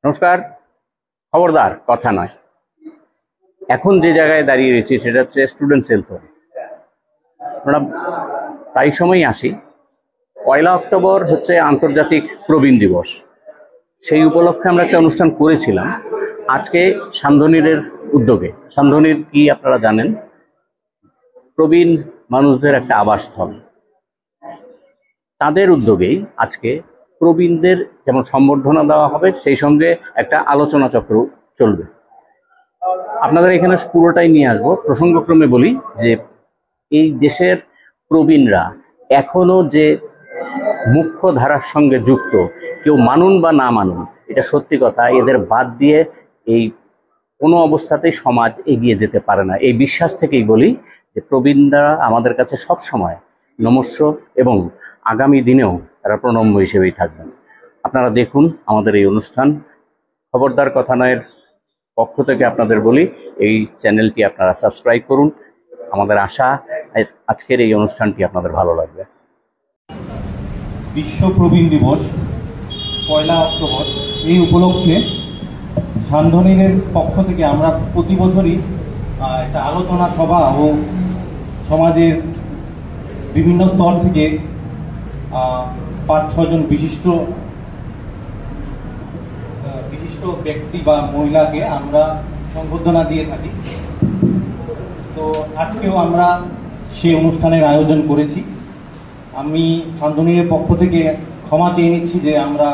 নমস্কার। খবরদার কথা নয়, এখন যে জায়গায় দাঁড়িয়ে রয়েছি সেটা হচ্ছে স্টুডেন্ট সেল তো। আমরা প্রায় সময়ই আসি। 1 অক্টোবর হচ্ছে আন্তর্জাতিক প্রবীণ দিবস। সেই উপলক্ষে আমরা একটা অনুষ্ঠান করেছিলাম আজকে সান্ধ্যনীরের উদ্যোগে। সান্ধ্যনীর কি আপনারা জানেন? প্রবীণ মানুষদের একটা আবাসস্থল। তাদের উদ্যোগেই আজকে প্রবীণদের যেমন সম্বর্ধনা দেওয়া হবে, সেই সঙ্গে একটা আলোচনা চক্র চলবে। আপনাদের এখানে পুরোটাই নিয়ে আসবো। প্রসঙ্গক্রমে বলি যে এই দেশের প্রবীণরা এখনো যে মুখ্য ধারার সঙ্গে যুক্ত, কেউ মানুন বা না মানুন, এটা সত্যি কথা। এদের বাদ দিয়ে এই কোনো অবস্থাতেই সমাজ এগিয়ে যেতে পারে না। এই বিশ্বাস থেকেই বলি যে প্রবীণরা আমাদের কাছে সব সময় নমস্য এবং আগামী দিনেও তারা প্রণম্য হিসেবেই থাকবেন। আপনারা দেখুন আমাদের এই অনুষ্ঠান। খবরদার কথা নয়ের পক্ষ থেকে আপনাদের বলি, এই চ্যানেলটি আপনারা সাবস্ক্রাইব করুন। আমাদের আশা আজকের এই অনুষ্ঠানটি আপনাদের ভালো লাগবে। বিশ্ব প্রবীণ দিবস 1 অক্টোবর, এই উপলক্ষে সান্ধ্যনীরের পক্ষ থেকে আমরা প্রতি বছরই একটা আলোচনা সভা ও সমাজের বিভিন্ন স্তর থেকে 5-6 জন বিশিষ্ট ব্যক্তি বা মহিলাকে আমরা সংবর্ধনা দিয়ে থাকি। তো আজকেও আমরা সেই অনুষ্ঠানের আয়োজন করেছি। আমি সান্ধ্যনীরের পক্ষ থেকে ক্ষমা চেয়ে নিচ্ছি যে আমরা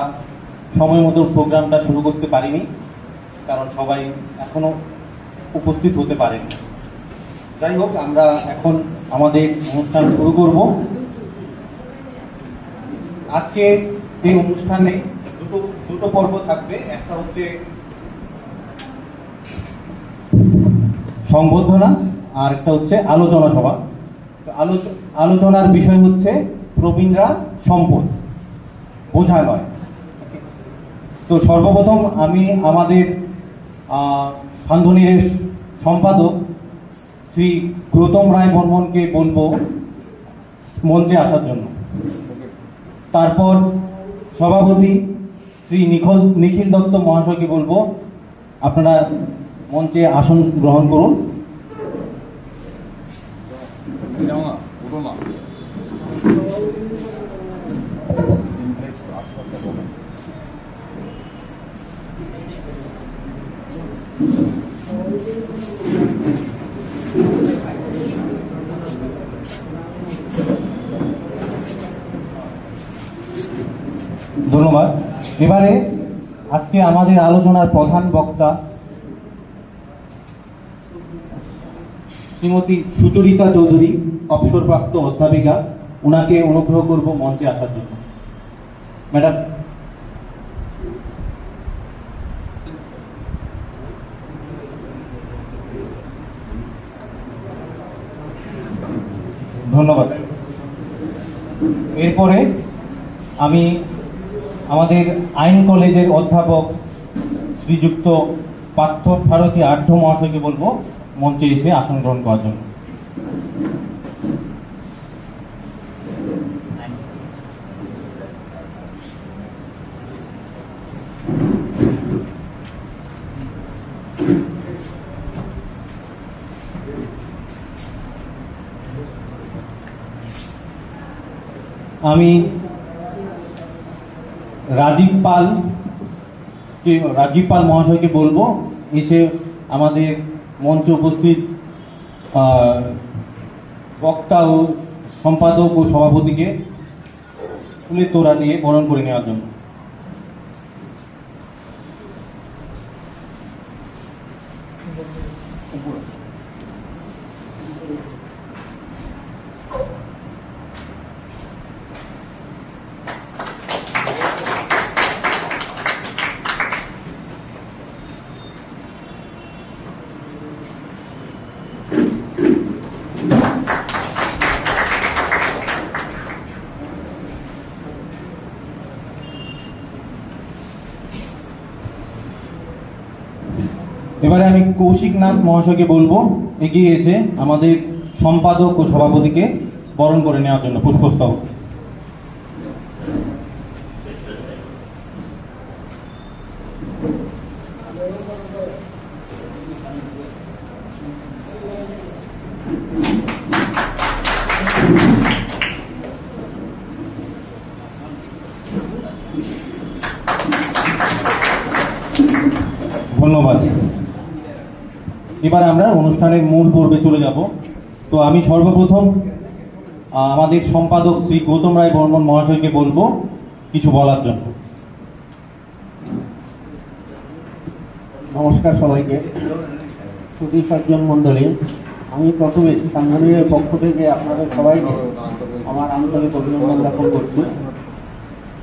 সময় মতো প্রোগ্রামটা শুরু করতে পারিনি, কারণ সবাই এখনো উপস্থিত হতে পারেনি। যাই হোক, আমরা এখন আমাদের অনুষ্ঠান শুরু করব। আজকে এই অনুষ্ঠানে দুটো পর্ব থাকবে। একটা হচ্ছে সংবর্ধনা আর একটা হচ্ছে আলোচনা সভা। আলোচনার বিষয় হচ্ছে প্রবীণরা সম্পদ, বোঝা নয়। তো সর্বপ্রথম আমি আমাদের সান্ধ্যনীরের সম্পাদক শ্রী গৌতম রায় বর্মনকে বলবো মঞ্চে আসার জন্য। তারপর সভাপতি শ্রী নিখিল দত্ত মহাশয়কে বলবো আপনারা মঞ্চে আসন গ্রহণ করুন। ধন্যবাদ। এবারে আজকে আমাদের আলোচনার প্রধান বক্তা শ্রীমতী সুচরিতা চৌধুরী, অবসরপ্রাপ্ত অধ্যাপিকা। ওনাকে অনুগ্রহ করব মঞ্চে আসার জন্য। ম্যাডাম। ধন্যবাদ। এরপরে আমি আমাদের আইন কলেজের অধ্যাপক শ্রীযুক্ত পার্থ ভারতী আঢ্য মহাশয়কে বলবো মঞ্চে এসে আসন গ্রহণ করার জন্য। আমি রাজীব পাল মহাশয়কে বলবো এসে আমাদের মঞ্চে উপস্থিত বক্তা ও সম্পাদক ও সভাপতিকে ফুলের তোড়া দিয়ে বরণ করে নেওয়ার জন্য। এবারে আমি কৌশিক নাথ মহাশয়কে বলবো এগিয়ে এসে আমাদের সম্পাদক ও সভাপতিকে বরণ করে নেওয়ার জন্য পুষ্পস্তবক। ধন্যবাদ। এবার আমরা অনুষ্ঠানের মূল পর্বে চলে যাব। তো আমি সর্বপ্রথম আমাদের সম্পাদক শ্রী গৌতম রায় বর্মন মহাশয়কে বলবো কিছু বলার জন্য। নমস্কার সবাইকে, সুধী সজ্জন মণ্ডলী। আমি প্রথমে সাংগঠনিকের পক্ষ থেকে আপনাদের সবাইকে আমার আন্তরিক অভিনন্দন জ্ঞাপন করছি।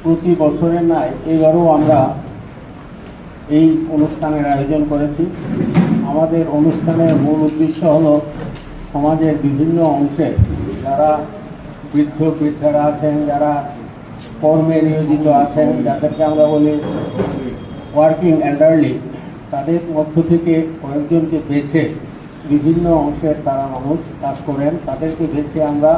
প্রতি বছরের ন্যায় এবারও আমরা এই অনুষ্ঠানের আয়োজন করেছি। আমাদের অনুষ্ঠানের মূল উদ্দেশ্য হলো সমাজের বিভিন্ন অংশে যারা বৃদ্ধারা আছেন, যারা কর্মে নিয়োজিত আছেন, যাদেরকে আমরা বলি ওয়ার্কিং এল্ডারলি, তাদের মধ্য থেকে কয়েকজনকে বেছে বিভিন্ন অংশের তারা মানুষ কাজ করেন, তাদেরকে বেছে আমরা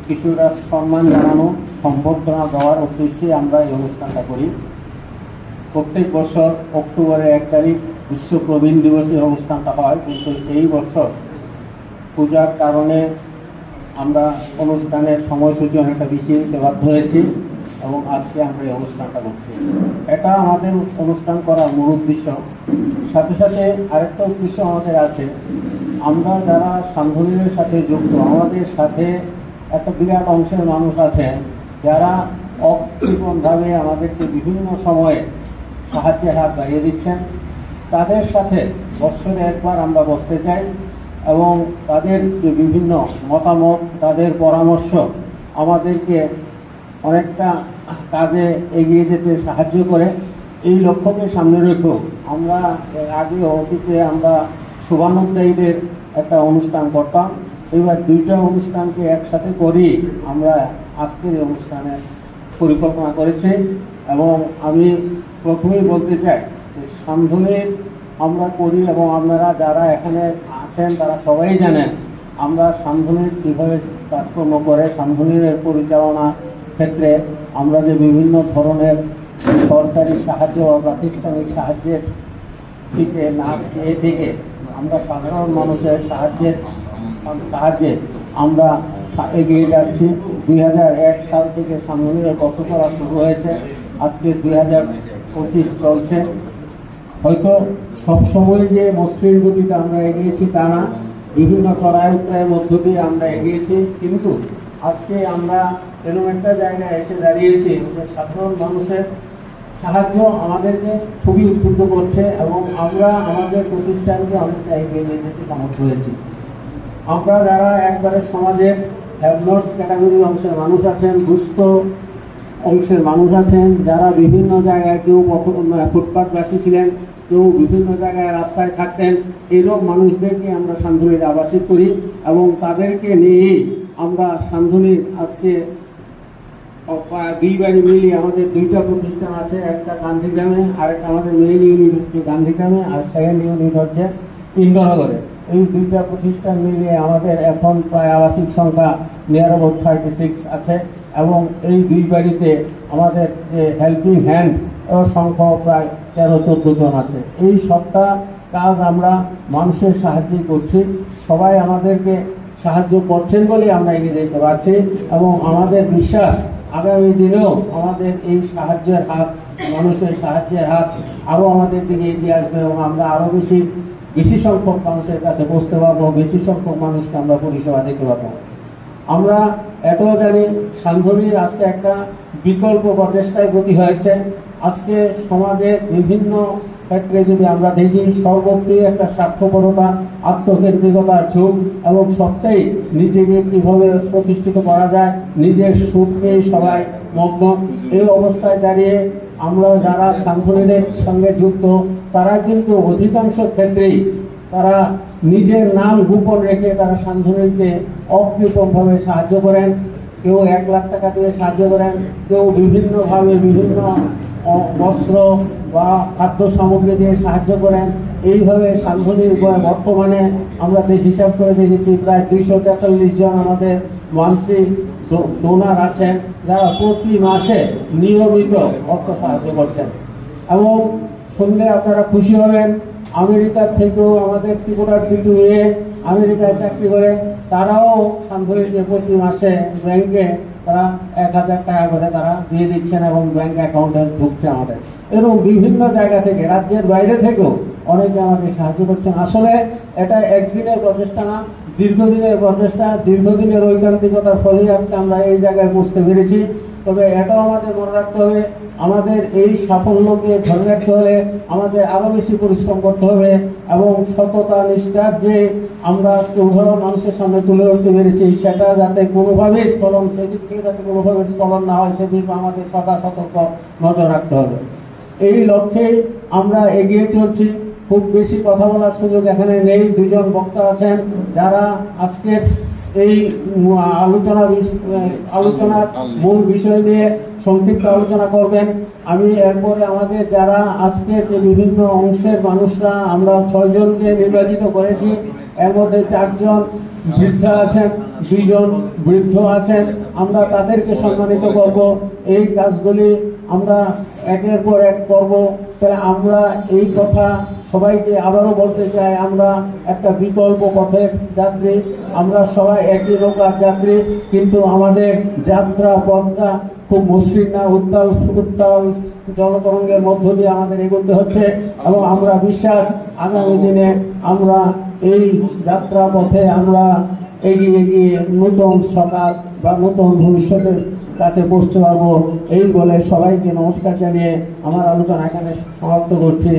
কিছুটা সম্মান জানানো, সম্বর্ধনা দেওয়ার উদ্দেশ্যে আমরা এই অনুষ্ঠানটা করি। প্রত্যেক বছর অক্টোবরের 1 তারিখ বিশ্ব প্রবীণ দিবসের অনুষ্ঠানটা হয়, কিন্তু এই বছর পূজার কারণে আমরা অনুষ্ঠানের সময়সূচি অনেকটা পিছিয়ে দিতে বাধ্য হয়েছি এবং আজকে আমরা এই অনুষ্ঠানটা করছি। এটা আমাদের অনুষ্ঠান করার মূল উদ্দেশ্য। সাথে সাথে আরেকটা উদ্দেশ্য আমাদের আছে, আমরা যারা সাংগঠনিকের সাথে যুক্ত, আমাদের সাথে একটা বিরাট অংশের মানুষ আছেন যারা অকৃপণভাবে আমাদেরকে বিভিন্ন সময়ে সাহায্যের হাত বাড়িয়ে দিচ্ছেন। তাদের সাথে বছরে একবার আমরা বসতে চাই এবং তাদের যে বিভিন্ন মতামত, তাদের পরামর্শ আমাদেরকে অনেকটা কাজে এগিয়ে যেতে সাহায্য করে। এই লক্ষ্যকে সামনে রেখে আমরা আগে অতীতে আমরা শুভানুধ্যায়ীদের একটা অনুষ্ঠান করতাম, এবার দুইটা অনুষ্ঠানকে একসাথে করি আমরা আজকের এই অনুষ্ঠানের পরিকল্পনা করেছি। এবং আমি প্রথমেই বলতে চাই যে সান্ধ্বনিক আমরা করি এবং আপনারা যারা এখানে আছেন তারা সবাই জানেন আমরা সান্ধ্বনিক কীভাবে কাজকর্ম করে। সান্ধ্বনিকের পরিচালনা ক্ষেত্রে আমরা যে বিভিন্ন ধরনের সরকারি সাহায্য বা প্রাতিষ্ঠানিক সাহায্যের থেকে না চেয়ে থেকে আমরা সাধারণ মানুষের সাহায্যে আমরা এগিয়ে যাচ্ছি। 2001 সাল থেকে সান্ধ্বনিকের কষ্ট করা শুরু হয়েছে, আজকে 2025 চলছে। হয়তো সবসময় যে মসৃণ গতিতে আমরা এগিয়েছি তা না, বিভিন্ন চড়াই উত্তরায়ের মধ্য দিয়ে আমরা এগিয়েছি, কিন্তু আজকে আমরা এরকম একটা জায়গায় এসে দাঁড়িয়েছি যে সাধারণ মানুষের সাহায্য আমাদেরকে খুবই উদ্বুদ্ধ করছে এবং আমরা আমাদের প্রতিষ্ঠানকে অনেকটা এগিয়ে নিয়ে যেতে সমর্থ হয়েছি। আমরা যারা একবারে সমাজের হ্যাভনটস ক্যাটাগরির অংশের মানুষ আছেন, দুস্থ অংশের মানুষ আছেন, যারা বিভিন্ন জায়গায় কেউ ফুটপাথবাসী ছিলেন, কেউ বিভিন্ন জায়গায় রাস্তায় থাকতেন, এইরকম মানুষদেরকে আমরা সান্ধ্বনিক আবাসিক করি এবং তাদেরকে নিয়েই আমরা সান্ধ্বনিক আজকে দুই বাড়ি মিলিয়ে আমাদের দুইটা প্রতিষ্ঠান আছে, একটা গান্ধীগ্রামে, আরেকটা আমাদের মেইন ইউনিট হচ্ছে গান্ধীগ্রামে, আর সেকেন্ড ইউনিট হচ্ছে ইন্দ্রনগরে। এই দুইটা প্রতিষ্ঠান মিলিয়ে আমাদের এখন প্রায় আবাসিক সংখ্যা নিয়ার অ্যাবাউট 36 আছে এবং এই দুই বাড়িতে আমাদের যে হেল্পিং হ্যান্ড সংখ্যা প্রায় 13-14 জন আছে। এই সবটা কাজ আমরা মানুষের সাহায্যে করছি, সবাই আমাদেরকে সাহায্য করছেন বলে আমরা এগিয়ে যেতে পারছি এবং আমাদের বিশ্বাস আগামী দিনেও আমাদের এই সাহায্যের হাত, মানুষের সাহায্যের হাত আরও আমাদের দিকে এগিয়ে আসবে এবং আমরা আরও বেশি সংখ্যক মানুষের কাছে পৌঁছতে পারবো, বেশি সংখ্যক মানুষকে আমরা পরিষেবা দিতে পারবো। আমরা এটাও জানি সান্ধ্বনিক আজকে একটা বিকল্প প্রচেষ্টায় গতি হয়েছে। আজকে সমাজের বিভিন্ন ক্ষেত্রে যদি আমরা দেখি সর্বত্রই একটা স্বার্থপরতা, আত্মকেন্দ্রিকতার যুগ এবং সবটাই নিজেকে কীভাবে প্রতিষ্ঠিত করা যায়, নিজের সুখকেই সবাই মগ্ন। এই অবস্থায় দাঁড়িয়ে আমরা যারা সান্ধ্বনিকের সঙ্গে যুক্ত তারা কিন্তু অধিকাংশ ক্ষেত্রেই তারা নিজের নাম গোপন রেখে তারা সান্ধ্বনিককে অকৃপণভাবে সাহায্য করেন। কেউ 1 লাখ টাকা দিয়ে সাহায্য করেন, কেউ বিভিন্নভাবে বিভিন্ন বস্ত্র বা খাদ্য সামগ্রী দিয়ে সাহায্য করেন। এইভাবে সান্ধ্বনিক বর্তমানে আমরা হিসাব করে দেখেছি প্রায় 243 জন আমাদের মান্থলি ডোনার আছেন যারা প্রতি মাসে নিয়মিত অর্থ সাহায্য করছেন এবং শুনলে আপনারা খুশি হবেন। আমেরিকার থেকেও আমাদের ত্রিপুরার কিন্তু মেয়ে আমেরিকায় চাকরি করে, তারাও সান্ধ্বনীকে প্রতি মাসে ব্যাংকে তারা 1,000 টাকা করে তারা দিয়ে দিচ্ছেন এবং ব্যাংক অ্যাকাউন্টে ঢুকছে আমাদের। এরকম বিভিন্ন জায়গা থেকে, রাজ্যের বাইরে থেকেও অনেকে আমাদের সাহায্য করছেন। আসলে এটা একদিনের প্রচেষ্টা না, দীর্ঘদিনের প্রচেষ্টা, দীর্ঘদিনের ঐকান্তিকতার ফলেই আজকে আমরা এই জায়গায় পৌঁছতে পেরেছি। তবে এটাও আমাদের মনে রাখতে হবে, আমাদের এই সাফল্যকে ধরে রাখতে হলে আমাদের আরো বেশি পরিশ্রম করতে হবে এবং সততা নিষ্ঠা যে আমরা আজকে উদাহরণ মানুষের সামনে তুলে ধরতে পেরেছি, সেটা যাতে কোনোভাবেই স্খলন, সেদিক থেকে যাতে কোনোভাবে স্খলন না হয় সেদিকে আমাদের সদা সতর্ক নজর রাখতে হবে। এই লক্ষ্যেই আমরা এগিয়ে চলছি। খুব বেশি কথা বলার সুযোগ এখানে নেই। দুজন বক্তা আছেন যারা আজকের এই আলোচনার মূল বিষয় নিয়ে সংক্ষিপ্ত আলোচনা করবেন। আমি এরপরে আমাদের যারা আজকের যে বিভিন্ন অংশের মানুষরা, আমরা 6 জনকে নির্বাচিত করেছি, এর মধ্যে 4 জন বৃদ্ধা আছেন, 2 জন বৃদ্ধ আছেন, আমরা তাদেরকে সম্মানিত করব। এই কাজগুলি আমরা একের পর এক করব। তাহলে আমরা এই কথা সবাইকে আবারও বলতে চাই, আমরা একটা বিকল্প পথের যাত্রী, আমরা সবাই একই নৌকার যাত্রী, কিন্তু আমাদের যাত্রা পথটা খুব মসৃণ না, উত্তাল জলতরঙ্গের মধ্য দিয়ে আমাদের এগোতে হচ্ছে এবং আমরা বিশ্বাস আগামী দিনে আমরা এই যাত্রা পথে আমরা এগিয়ে গিয়ে নতুন সকাল বা নতুন ভবিষ্যতের কাছে পৌঁছতে পারবো। এই বলে সবাইকে নমস্কার জানিয়ে আমার আলোচনা এখানে সমাপ্ত করছি।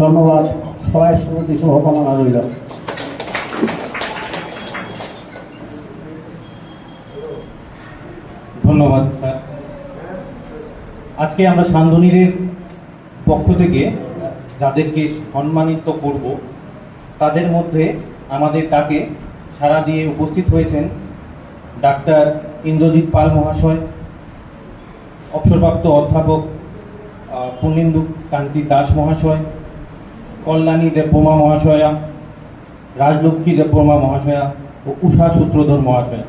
ধন্যবাদ। সবাই সুমতি শুভকামনা রইল। ধন্যবাদ স্যার। আজকে আমরা সান্ধ্বনীরের পক্ষ থেকে যাদেরকে সম্মানিত করব, তাদের মধ্যে আমাদের ডাকে সাড়া দিয়ে উপস্থিত হয়েছেন ডাক্তার ইন্দ্রজিৎ পাল মহাশয়, অবসরপ্রাপ্ত অধ্যাপক পূর্ণেন্দু কান্তি দাস মহাশয়, কল্যাণী দেববর্মা মহাশয়া, রাজলক্ষ্মী দেববর্মা মহাশয়া ও উষা সূত্রধর মহাশয়া।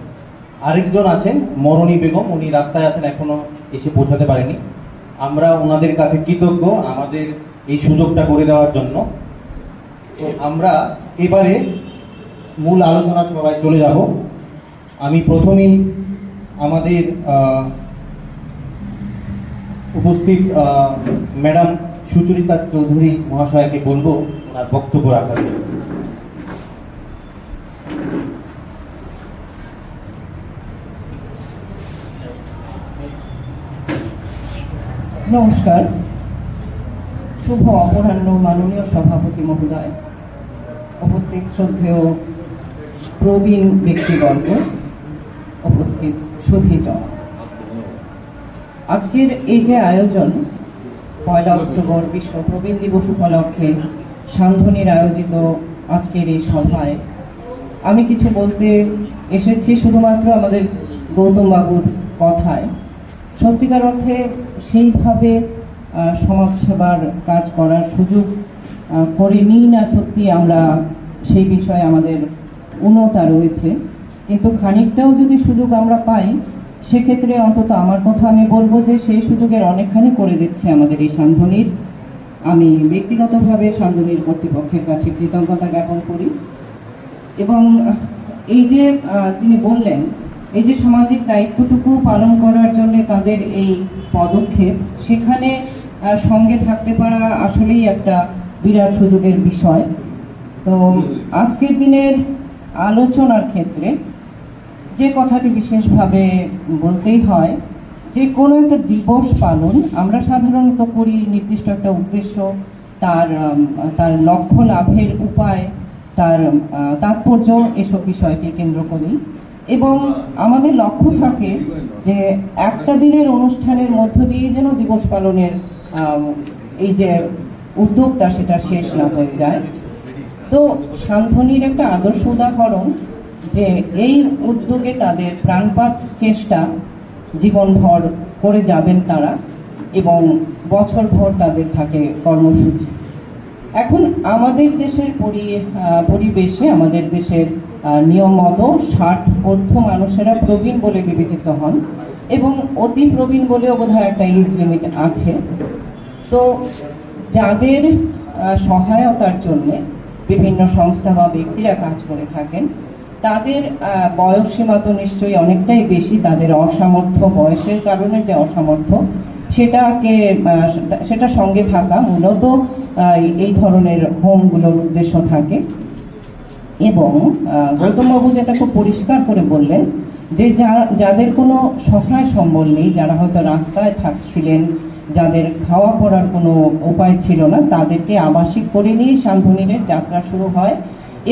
আরেকজন আছেন মরণী বেগম, উনি রাস্তায় আছেন, এখনো এসে পৌঁছাতে পারেনি। আমরা ওনাদের কাছে কৃতজ্ঞ আমাদের এই সুযোগটা করে দেওয়ার জন্য। তো আমরা এবারে মূল আলোচনা সবাই চলে যাব। আমি প্রথমেই আমাদের উপস্থিত ম্যাডাম সুচরিতা চৌধুরী মহাশয়কে বলবো ওনার বক্তব্য রাখার জন্য। নমস্কার। শুভ অপরাহ্ন মাননীয় সভাপতি মহোদয়, উপস্থিত শ্রদ্ধেয় প্রবীণ ব্যক্তিবর্গ, উপস্থিত সুধীজন। আজকের এই যে আয়োজন, 1 অক্টোবর বিশ্ব প্রবীণ দিবস উপলক্ষে সান্ধ্বনীর আয়োজিত আজকের এই সভায় আমি কিছু বলতে এসেছি শুধুমাত্র আমাদের গৌতম বাবুর কথায়। সত্যিকার অর্থে সেইভাবে সমাজসেবার কাজ করার সুযোগ করে নিই না, সত্যি আমরা সেই বিষয়ে আমাদের উন্নতা রয়েছে, কিন্তু খানিকটাও যদি সুযোগ আমরা পাই সেক্ষেত্রে অন্তত আমার কথা আমি বলবো যে সেই সুযোগের অনেকখানি করে দিচ্ছে আমাদের এই সান্ধ্বনীর। আমি ব্যক্তিগতভাবে সান্ধ্বনীর কর্তৃপক্ষের কাছে কৃতজ্ঞতা জ্ঞাপন করি। এবং এই যে তিনি বললেন, এই যে সামাজিক দায়িত্বটুকু পালন করার জন্য তাদের এই পদক্ষেপ, সেখানে সঙ্গে থাকতে পারা আসলেই একটা বিরাট সুযোগের বিষয়। তো আজকের দিনের আলোচনার ক্ষেত্রে যে কথাটি বিশেষভাবে বলতেই হয়, যে কোনো একটা দিবস পালন আমরা সাধারণত করি নির্দিষ্ট একটা উদ্দেশ্য, তার লক্ষ্য লাভের উপায়, তার তাৎপর্য, এসব বিষয়কে কেন্দ্র করি। এবং আমাদের লক্ষ্য থাকে যে একটা দিনের অনুষ্ঠানের মধ্য দিয়ে যেন দিবস পালনের এই যে উদ্যোগটা সেটা শেষ না হয়ে যায়। তো সান্ধ্বনীর একটা আদর্শ উদাহরণ যে এই উদ্যোগে তাদের প্রাণপাত চেষ্টা জীবনভর করে যাবেন তারা, এবং বছরভর তাদের থাকে কর্মসূচি। এখন আমাদের দেশের পরিবেশে, আমাদের দেশের নিয়ম মতো 60 ঊর্ধ্ব মানুষেরা প্রবীণ বলে বিবেচিত হন, এবং অতি প্রবীণ বলেও বোধহয় একটা এজ লিমিট আছে। তো যাদের সহায়তার জন্য বিভিন্ন সংস্থা বা ব্যক্তিরা কাজ করে থাকেন, তাদের বয়স সীমা তো নিশ্চয়ই অনেকটাই বেশি। তাদের অসামর্থ্য, বয়সের কারণে যে অসামর্থ্য, সেটা সঙ্গে থাকা মূলত এই ধরনের হোমগুলোর উদ্দেশ্য থাকে। এবং গৌতমবাবু যেটা খুব পরিষ্কার করে বললেন যে যাদের কোনো সহায় সম্বল নেই, যারা হয়তো রাস্তায় থাকছিলেন, যাদের খাওয়া পড়ার কোনো উপায় ছিল না, তাদেরকে আবাসিক করে নিয়ে শান্তিনীড়ের যাত্রা শুরু হয়।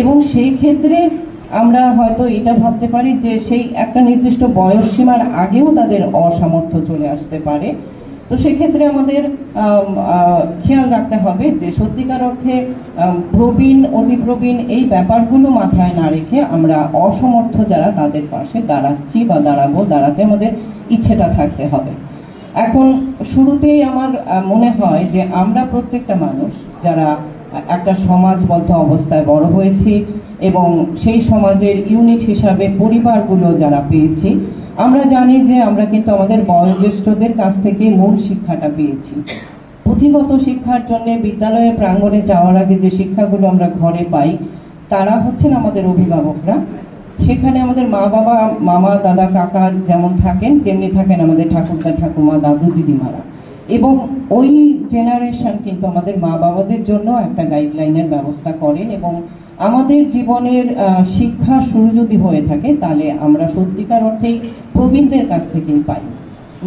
এবং সেই ক্ষেত্রে আমরা হয়তো এটা ভাবতে পারি যে সেই একটা নির্দিষ্ট বয়স সীমার আগেও তাদের অসামর্থ্য চলে আসতে পারে। তো সেক্ষেত্রে আমাদের খেয়াল রাখতে হবে যে সত্যিকার অর্থে প্রবীণ, অতি প্রবীণ এই ব্যাপারগুলো মাথায় না রেখে আমরা অসমর্থ যারা, তাদের পাশে দাঁড়াচ্ছি বা দাঁড়াতে আমাদের ইচ্ছেটা থাকতে হবে। এখন শুরুতেই আমার মনে হয় যে আমরা প্রত্যেকটা মানুষ যারা একটা সমাজবদ্ধ অবস্থায় বড় হয়েছি এবং সেই সমাজের ইউনিট হিসাবে পরিবারগুলো যারা পেয়েছি, আমরা জানি যে আমরা কিন্তু আমাদের বয়োজ্যেষ্ঠদের কাছ থেকে মূল শিক্ষাটা পেয়েছি। পুঁথিগত শিক্ষার জন্য বিদ্যালয়ের প্রাঙ্গণে যাওয়ার আগে যে শিক্ষাগুলো আমরা ঘরে পাই, তারা হচ্ছেন আমাদের অভিভাবকরা। সেখানে আমাদের মা বাবা, মামা, দাদা, কাকা যেমন থাকেন, তেমনি থাকেন আমাদের ঠাকুরদা, ঠাকুমা, দাদু, দিদিমারা। এবং ওই জেনারেশন কিন্তু আমাদের মা বাবাদের জন্য একটা গাইডলাইনের ব্যবস্থা করেন। এবং আমাদের জীবনের শিক্ষা শুরু যদি হয়ে থাকে, তাহলে আমরা সত্যিকার অর্থেই প্রবীণদের কাছ থেকেই পাই।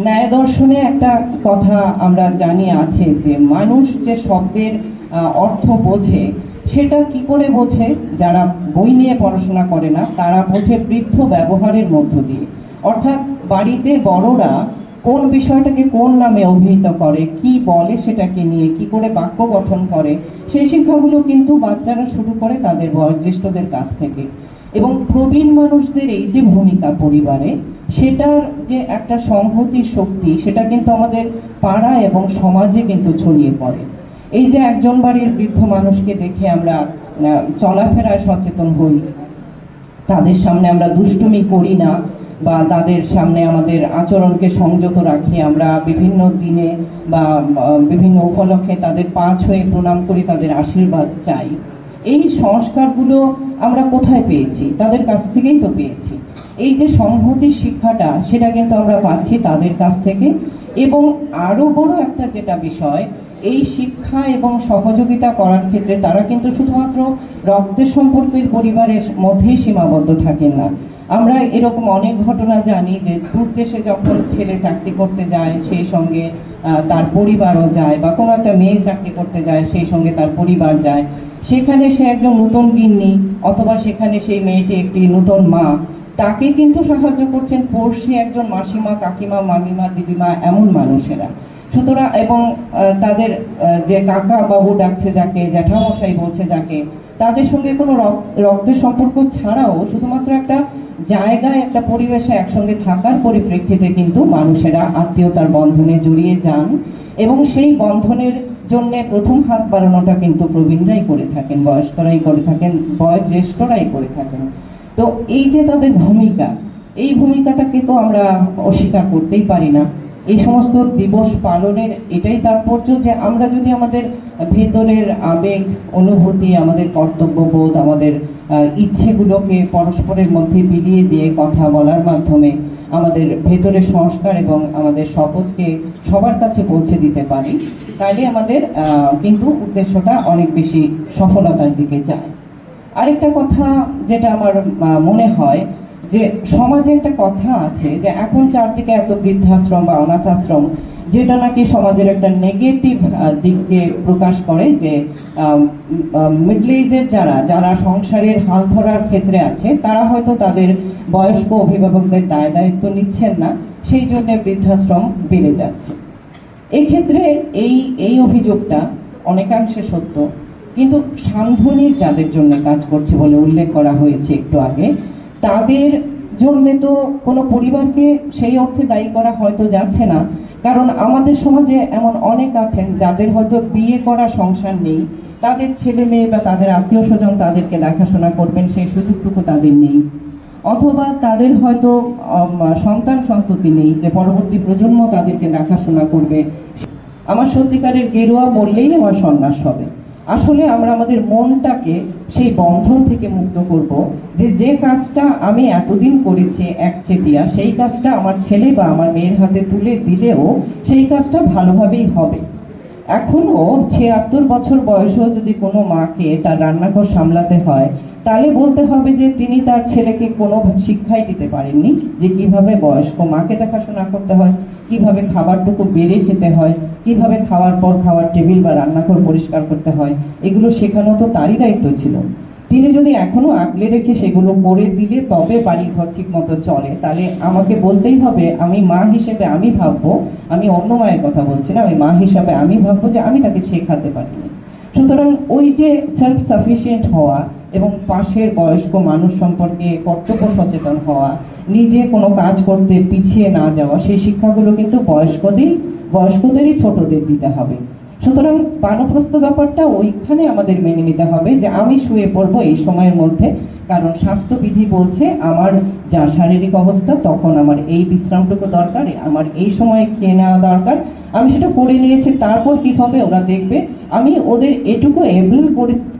ন্যায় দর্শনে একটা কথা আমরা জানি আছে যে মানুষ যে শব্দের অর্থ বোঝে, সেটা কি করে বোঝে? যারা বই নিয়ে পড়াশোনা করে না, তারা বোঝে বৃদ্ধ ব্যবহারের মধ্য দিয়ে। অর্থাৎ বাড়িতে বড়রা কোন বিষয়টাকে কোন নামে অভিহিত করে, কি বলে সেটাকে নিয়ে, কি করে বাক্য গঠন করে, সেই শিক্ষাগুলো কিন্তু বাচ্চারা শুরু করে তাদের বয়োজ্যেষ্ঠদের কাছ থেকে। এবং প্রবীণ মানুষদের এই যে ভূমিকা পরিবারে, সেটার যে একটা সংহতির শক্তি, সেটা কিন্তু আমাদের পাড়া এবং সমাজে কিন্তু ছড়িয়ে পড়ে। এই যে একজন বাড়ির বৃদ্ধ মানুষকে দেখে আমরা চলাফেরায় সচেতন হই, তাদের সামনে আমরা দুষ্টুমি করি না, বা তাদের সামনে আমাদের আচরণকে সংযত রাখি, আমরা বিভিন্ন দিনে বা বিভিন্ন উপলক্ষে তাদের পা ছুঁয়ে প্রণাম করি, তাদের আশীর্বাদ চাই। এই সংস্কারগুলো আমরা কোথায় পেয়েছি? তাদের কাছ থেকেই তো পেয়েছি। এই যে সংহতির শিক্ষাটা, সেটা কিন্তু আমরা পাচ্ছি তাদের কাছ থেকে। এবং আরো বড় একটা যেটা বিষয়, এই শিক্ষা এবং সহযোগিতা করার ক্ষেত্রে তারা কিন্তু শুধুমাত্র রক্তের সম্পর্কের পরিবারের মধ্যেই সীমাবদ্ধ থাকেন না। আমরা এরকম অনেক ঘটনা জানি যে দূর দেশে যখন ছেলে চাকরি করতে যায়, সেই সঙ্গে তার পরিবারও যায়, বা কোনো একটা মেয়ে চাকরি করতে যায়, সেই সঙ্গে তার পরিবার যায়। সেখানে সে একজন নতুন গিন্নি, অথবা সেখানে সেই মেয়েটি একটি নতুন মা, তাকে কিন্তু সাহায্য করছেন পড়শি একজন মাসিমা, কাকিমা, মামিমা, দিদিমা, এমন মানুষেরা। সুতরাং এবং তাদের যে কাকা বাবু ডাকছে যাকে, জ্যাঠামশাই বলছে যাকে, তাদের সঙ্গে কোনো রক্তের সম্পর্ক ছাড়াও শুধুমাত্র একটা জায়গায়, একটা পরিবেশে একসঙ্গে থাকার পরিপ্রেক্ষিতে কিন্তু মানুষেরা আত্মীয়তার বন্ধনে জড়িয়ে যান। এবং সেই বন্ধনের জন্য প্রথম হাত বাড়ানোটা কিন্তু প্রবীণরাই করে থাকেন, বয়স্করাই করে থাকেন, বয়োজ্যেষ্ঠরাই করে থাকেন। তো এই যে তাদের ভূমিকা, এই ভূমিকাটাকে তো আমরা অস্বীকার করতেই পারি না। এই সমস্ত দিবস পালনের এটাই তাৎপর্য যে আমরা যদি আমাদের ভেতরের আবেগ, অনুভূতি, আমাদের কর্তব্যবোধ, আমাদের ইচ্ছেগুলোকে পরস্পরের মধ্যে বিলিয়ে দিয়ে কথা বলার মাধ্যমে আমাদের ভেতরের সংস্কার এবং আমাদের শপথকে সবার কাছে পৌঁছে দিতে পারি, তাইলে আমাদের কিন্তু উদ্দেশ্যটা অনেক বেশি সফলতার দিকে যায়। আরেকটা কথা যেটা আমার মনে হয় যে সমাজে একটা কথা আছে যে এখন চারদিকে এত বৃদ্ধাশ্রম বা অনাথাশ্রম, যেটা নাকি সমাজের একটা নেগেটিভ দিককে প্রকাশ করে, যে মিডল এজের যারা সংসারের হাল ধরার ক্ষেত্রে আছে, তারা হয়তো তাদের বয়স্ক অভিভাবকদের দায় দায়িত্ব নিচ্ছেন না, সেই জন্য বৃদ্ধাশ্রম বেড়ে যাচ্ছে। এক্ষেত্রে এই অভিযোগটা অনেকাংশে সত্য, কিন্তু সান্ধ্বনীর যাদের জন্য কাজ করছে বলে উল্লেখ করা হয়েছে একটু আগে, তাদের জন্য তো কোনো পরিবারকে সেই অর্থে দায়ী করা হয়তো যাচ্ছে না। কারণ আমাদের সমাজে এমন অনেক আছেন যাদের হয়তো বিয়ে করা সংসার নেই, তাদের ছেলে মেয়ে বা তাদের আত্মীয় স্বজন তাদেরকে দেখাশোনা করবেন, সেই সুযোগটুকু তাদের নেই। অথবা তাদের হয়তো সন্তান সন্ততি নেই যে পরবর্তী প্রজন্ম তাদেরকে দেখাশোনা করবে। আমার সত্যিকারের গেরুয়া বললেই আমার সন্ন্যাস হবে। আসলে আমরা আমাদের মনটাকে সেই বন্ধন থেকে মুক্ত করব, যে যে কাজটা আমি এতদিন করেছি একচেটিয়া, সেই কাজটা আমার ছেলে বা আমার মেয়ের হাতে তুলে দিলেও সেই কাজটা ভালোভাবেই হবে। এখনো ৭৬ বছর বয়সেও যদি কোনো মাকে তার রান্নাঘর সামলাতে হয়, তাহলে বলতে হবে যে তিনি তার ছেলেকে কোনো শিক্ষাই দিতে পারেননি যে কিভাবে বয়স্ক মাকে দেখাশোনা করতে হয়, কিভাবে খাবারটুকু বেড়ে খেতে হয়, কিভাবে খাওয়ার পর খাওয়ার টেবিল বা রান্নাঘর পরিষ্কার করতে হয়, এগুলো শেখানো তো তারই দায়িত্ব ছিল। তিনি যদি এখনো আগলে রেখে সেগুলো করে দিলে তবে বাড়ি ঘর ঠিক মতো চলে, তাহলে আমাকে বলতেই হবে, আমি মা হিসেবে আমি ভাববো, আমি অন্য মায়ের কথা বলছি না, আমি মা হিসাবে আমি ভাববো যে আমি তাকে শেখাতে পারিনি। সুতরাং ওই যে সেলফ সাফিসিয়েন্ট হওয়া এবং পাশের বয়স্ক মানুষ সম্পর্কে কর্তব্য সচেতন হওয়া, নিজে কোনো কাজ করতে পিছিয়ে না যাওয়া, সেই শিক্ষাগুলো কিন্তু বয়স্কদেরই ছোটদের দিতে হবে। সুতরাং বানপ্রস্থ ব্যাপারটা ওইখানে আমাদের মেনে নিতে হবে যে আমি শুয়ে পড়বো এই সময়ের মধ্যে, কারণ স্বাস্থ্যবিধি বলছে আমার যা শারীরিক অবস্থা, তখন আমার এই বিশ্রামটুকু দরকার, আমার এই সময়ে খেয়ে নেওয়া দরকার, আমি সেটা করে নিয়েছি। তারপর কি হবে ওরা দেখবে, আমি ওদের এটুকু এবল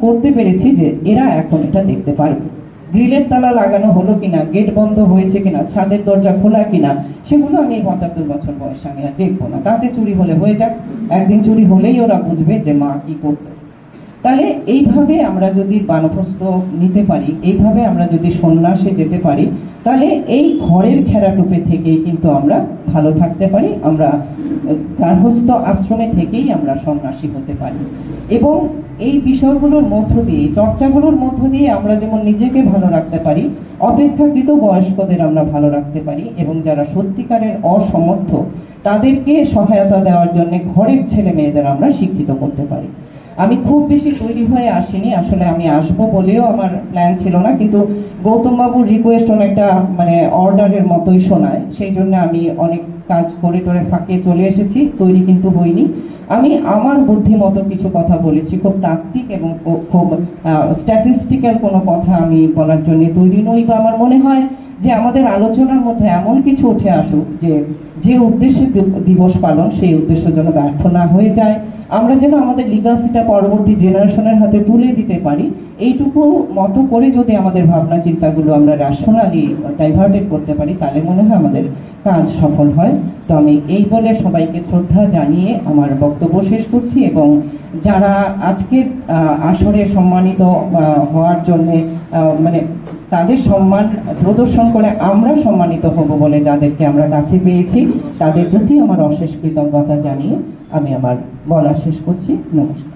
করতে পেরেছি যে এরা এখন এটা দেখতে পারবে। গ্রিলের তালা লাগানো হলো কিনা, গেট বন্ধ হয়েছে কিনা, ছাদের দরজা খোলা কিনা, সেগুলো আমি ৭৫ বছর বয়সে আমি আর দেখবো না। তাতে চুরি হলে হয়ে যাক, একদিন চুরি হলেই ওরা বুঝবে যে মা কি করতো। তাহলে এইভাবে আমরা যদি বানপ্রস্থ নিতে পারি, এইভাবে আমরা যদি সন্ন্যাসে যেতে পারি, তাহলে এই ঘরের খেরাটুপে থেকেই কিন্তু আমরা ভালো থাকতে পারি, আমরা গার্হস্থ আশ্রমে থেকেই আমরা সন্ন্যাসী হতে পারি। এবং এই বিষয়গুলোর মধ্য দিয়ে, চর্চাগুলোর মধ্য দিয়ে আমরা যেমন নিজেকে ভালো রাখতে পারি, অপেক্ষাকৃত বয়স্কদের আমরা ভালো রাখতে পারি, এবং যারা সত্যিকারের অসমর্থ তাদেরকে সহায়তা দেওয়ার জন্য ঘরের ছেলে মেয়েদের আমরা শিক্ষিত করতে পারি। আমি খুব বেশি তৈরি হয়ে আসিনি, আসলে আমি আসবো বলেও আমার প্ল্যান ছিল না, কিন্তু গৌতম বাবুর রিকোয়েস্ট অনেকটা মানে অর্ডারের মতোই শোনায়, সেই জন্য আমি অনেক কাজ করে ফাঁকে চলে এসেছি, তৈরি কিন্তু হইনি। আমি আমার বুদ্ধিমতো কিছু কথা বলেছি, খুব তাত্ত্বিক এবং খুব স্ট্যাটিস্টিক্যাল কোনো কথা আমি বলার জন্য তৈরি নই, বা আমার মনে হয় যে আমাদের আলোচনার মধ্যে এমন কিছু উঠে আসুক যে উদ্দেশ্যে দিবস পালন, সেই উদ্দেশ্য যেন ব্যর্থ না হয়ে যায়, আমরা যেন আমাদের লিগাসিটা পরবর্তী জেনারেশনের হাতে তুলে দিতে পারি। এইটুকু মতো করে যদি আমাদের ভাবনা চিন্তাগুলো আমরা র্যাশনালি ডাইভার্টেড করতে পারি, তাহলে মনে হয় আমাদের কাজ সফল হয়। তো আমি এই বলে সবাইকে শ্রদ্ধা জানিয়ে আমার বক্তব্য শেষ করছি, এবং যারা আজকের আসরে সম্মানিত হওয়ার জন্যে মানে তাদের সম্মান প্রদর্শন করে আমরা সম্মানিত হব বলে যাদেরকে আমরা কাছে পেয়েছি, তাদের প্রতি আমার অশেষ কৃতজ্ঞতা জানিয়ে আমি আমার বলা শেষ করছি। নমস্কার।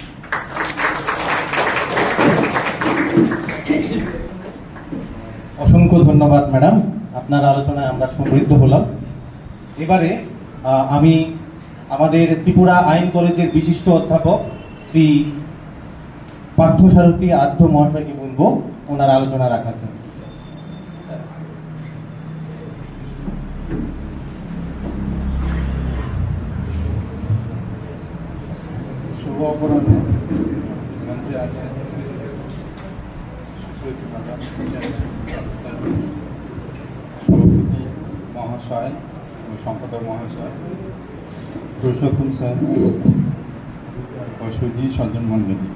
অসংখ্য ধন্যবাদ ম্যাডাম, আপনার আলোচনায় আমরা সমৃদ্ধ হলাম। এবারে আমি আমাদের ত্রিপুরা আইন কলেজের বিশিষ্ট অধ্যাপক শ্রী পার্থসারথী আধ্য মহাশয়কে বলবো ওনার আলোচনা রাখার জন্য। শুভ অপরাহ্নে মঞ্চে আছেন সভাপতি মহাশয়, সম্পাদক মহাশয়, পুরুষোত্তম স্যার ও সুধী সজ্জন মন্ডলী,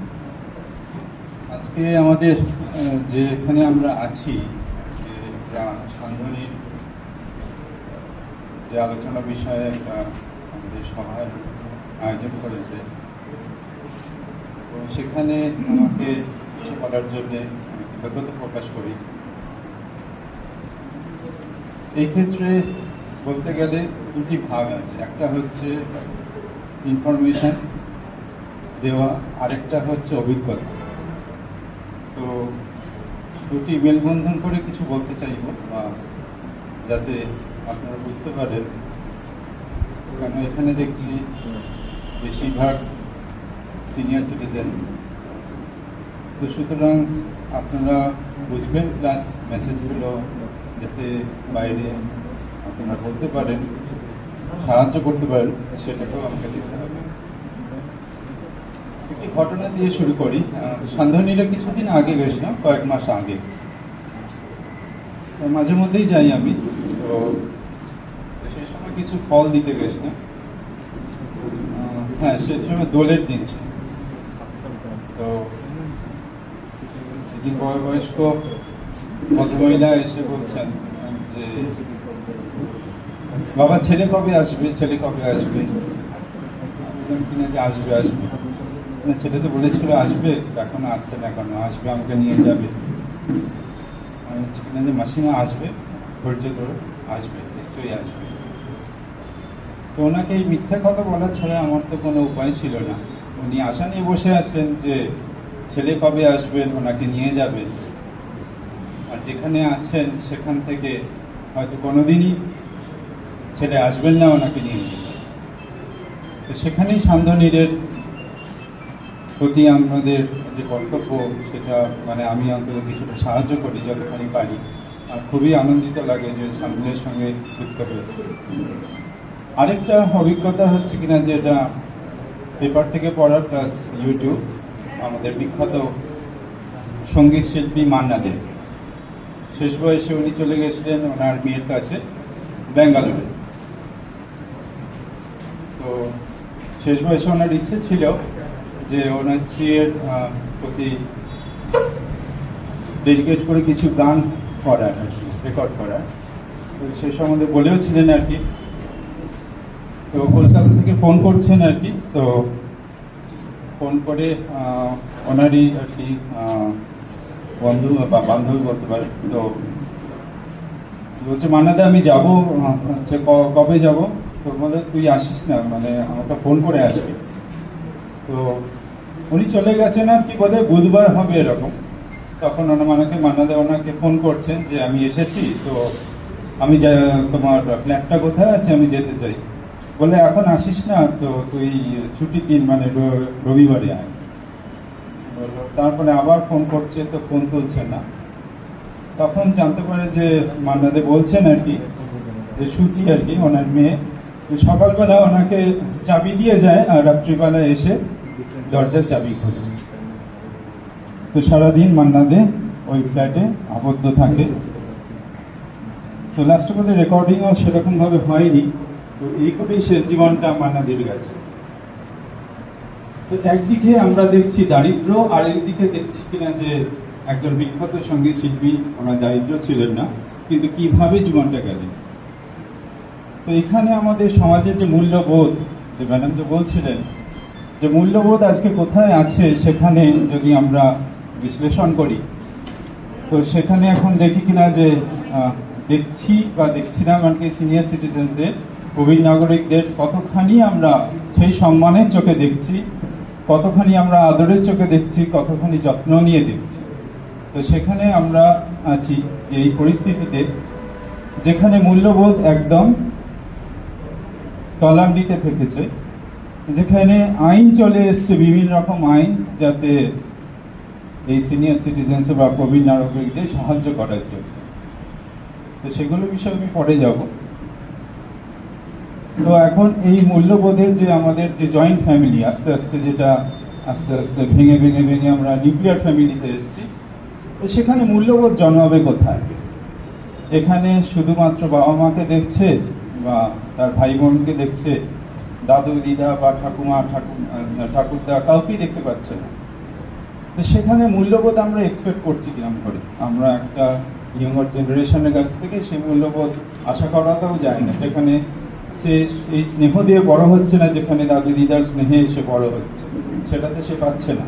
আজকে আমাদের যে এখানে আমরা আছি, যে সান্ধ্বনীর যে আলোচনা বিষয়ে একটা আমাদের সভার আয়োজন করেছে, তো সেখানে আমাকে কিছু বলার জন্য কৃতজ্ঞতা প্রকাশ করি। এই ক্ষেত্রে বলতে গেলে দুটি ভাগ আছে, একটা হচ্ছে ইনফরমেশন দেওয়া, আরেকটা হচ্ছে অভিজ্ঞতা। তো দুটি মেলবন্ধন করে কিছু বলতে চাইব, যাতে আপনারা বুঝতে পারেন, কারণ এখানে দেখছি বেশিরভাগ সিনিয়র সিটিজেন, তো সুতরাং আপনারা বুঝবেন, প্লাস মেসেজগুলো যাতে বাইরে আপনারা বলতে পারেন, সাহায্য করতে পারেন, সেটাকেও আমাকে দিতে হবে। একটি ঘটনা দিয়ে শুরু করি। সান্ধ্বনীরা কিছুদিন আগে গেছিলাম, কয়েক মাস আগে, মাঝে মধ্যেই যাই আমি, তো সেই সময় কিছু ফল দিতে গেছিলাম। হ্যাঁ, সে সময় দোলের দিন ছিল। তো একদিন বয়স্ক ভদ্রমহিলা এসে বলছেন যে বাবা ছেলে কবে আসবে, ছেলে কবে আসবে? কিনা যে আসবে আসবে, না ছেলে তো বলেছিল আসবে, এখনো আসছে না, এখনো আসবে, আমাকে নিয়ে যাবে। কিনা যে মাসিমা আসবে, ধৈর্য ধরো, আসবে, নিশ্চয়ই আসবে। তো ওনাকে এই মিথ্যা কথা বলা ছাড়া আমার তো কোনো উপায় ছিল না। উনি আশা নিয়ে বসে আছেন যে ছেলে কবে আসবেন, ওনাকে নিয়ে যাবেন। আর যেখানে আছেন সেখান থেকে হয়তো কোনোদিনই ছেলে আসবেন না, ওনাকে নিয়ে যাবেন। তো সেখানেই সান্ধ্বনীরের প্রতি আমাদের যে কর্তব্য, সেটা মানে আমি অন্তত কিছুটা সাহায্য করি যতখানি পারি। আর খুবই আনন্দিত লাগে যে সান্ধ্বনীর সঙ্গে যুক্ত হয়েছে। আরেকটা অভিজ্ঞতা হচ্ছে কিনা, যে এটা পেপার থেকে পড়া প্লাস ইউটিউব, আমাদের বিখ্যাত সঙ্গীত শিল্পী মান্না দে শেষ বয়সে উনি চলে গেছিলেন ওনার মেয়ের কাছে বেঙ্গালুরু। তো শেষ বয়সে ওনার ইচ্ছে ছিল যে ওনার স্ত্রীর প্রতি ডেডিকেট করে কিছু গান করার, রেকর্ড করার। তো সে সম্বন্ধে বলেও ছিলেন আর কি। তো কলকাতা থেকে ফোন করছেন আর কি। তো ফোন করে ওনারই আর কি বন্ধু বা বান্ধবী বলতে পারে। তো বলছে মান্নাদা আমি যাবো, কবে যাব? তো বলে তুই আসিস না, মানে আমাকে ফোন করে আসবি। তো উনি চলে গেছেন আর কি, বোধহয় বুধবার হবে এরকম। তখন মান্নাদা ওনাকে ফোন করছেন যে আমি এসেছি, তো আমি তোমার ফ্ল্যাটটা কোথায় আছে, আমি যেতে চাই। বলে এখন আসিস না, তো তুই ছুটির দিন মানে রবিবারে আয়। তারপরে আবার ফোন করছে, তো ফোন তুলছে না। তখন জানতে পারে যে মান্নাদে বলছেন আর কি, যে সুচি আর কি ওনার মেয়ে সকালবেলা ওনাকে চাবি দিয়ে যায় আর রাত্রিবেলা এসে দরজার চাবি খোলে। তো সারাদিন মান্নাদে ওই ফ্ল্যাটে আবদ্ধ থাকে। তো লাস্টে বোধহয় রেকর্ডিংও সেরকম ভাবে হয়নি। তো এই করেই শেষ জীবনটা মান্নাদের গেছে। তো একদিকে আমরা দেখছি দারিদ্র, আর একদিকে দেখছি কিনা যে একজন বিখ্যাত সঙ্গীত শিল্পী, ওনার দারিদ্র ছিলেন না, কিন্তু কিভাবে জীবনটা গেলেন। তো এখানে আমাদের সমাজের যে মূল্যবোধ, যে ম্যাডাম যে বলছিলেন যে মূল্যবোধ আজকে কোথায় আছে, সেখানে যদি আমরা বিশ্লেষণ করি, তো সেখানে এখন দেখি কিনা যে দেখছি বা দেখছি না, মানে সিনিয়র সিটিজেনদের, প্রবীণ নাগরিকদের কতখানি আমরা সেই সম্মানের চোখে দেখছি, কতখানি আমরা আদরের চোখে দেখছি, কতখানি যত্ন নিয়ে দেখছি। তো সেখানে আমরা আছি যে এই পরিস্থিতিতে, যেখানে মূল্যবোধ একদম তলানিতে থেকেছে, যেখানে আইন চলে এসছে, বিভিন্ন রকম আইন, যাতে এই সিনিয়র সিটিজেন্স বা প্রবীণ নাগরিকদের সাহায্য করার জন্য। তো সেগুলো বিষয়ে আমি পরে যাব। তো এখন এই মূল্যবোধের যে আমাদের যে জয়েন্ট ফ্যামিলি, আস্তে আস্তে যেটা আস্তে আস্তে ভেঙে ভেঙে ভেঙে আমরা নিউক্লিয়ার ফ্যামিলিতে এসেছি, তো সেখানে মূল্যবোধ জন্মাবে কোথায়? এখানে শুধুমাত্র বাবা মাকে দেখছে বা তার ভাই বোনকে দেখছে, দাদু দিদা বা ঠাকুমা ঠাকুরদা কাউকেই দেখতে পাচ্ছে না। তো সেখানে মূল্যবোধ আমরা এক্সপেক্ট করছি কিরম করে? আমরা একটা ইয়ঙ্গার জেনারেশনের কাছ থেকে সেই মূল্যবোধ আশা করাটাও যায় না, যেখানে সে এই স্নেহ দিয়ে বড় হচ্ছে না, যেখানে দাদু দিদার স্নেহে সে বড় হচ্ছে, সেটাতে সে পাচ্ছে না।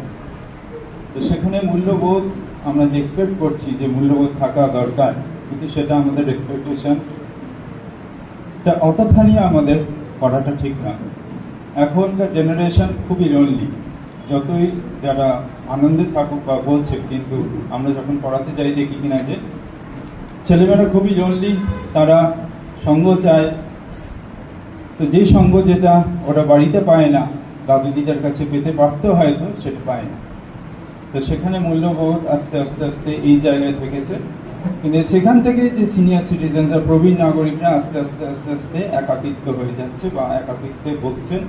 তো সেখানে মূল্যবোধ আমরা যে এক্সপেক্ট করছি যে মূল্যবোধ থাকা দরকার, কিন্তু সেটা আমাদের এক্সপেকটেশন অতখানি আমাদের করাটা ঠিক না। এখনকার জেনারেশন খুবই লোনলি, যতই যারা আনন্দে থাকুক বা বলছে, কিন্তু আমরা যখন পড়াতে যাই দেখি কিনা যে ছেলেমেয়েরা খুবই লোনলি, তারা সঙ্গ চায়। তো যে সঙ্গ যেটা ওরা বাড়িতে পায় না, দাদু দিদার কাছে পেতে পারতো হয়তো, সেটা পায় না। তো সেখানে মূল্যবোধ আস্তে আস্তে আস্তে এই জায়গায় থেকেছে, কিন্তু সেখান থেকে যে সিনিয়র সিটিজেন বা প্রবীণ নাগরিকরা আস্তে আস্তে আস্তে আস্তে একাকিত্ব হয়ে যাচ্ছে বা একাকিত্বে ভুগছেন।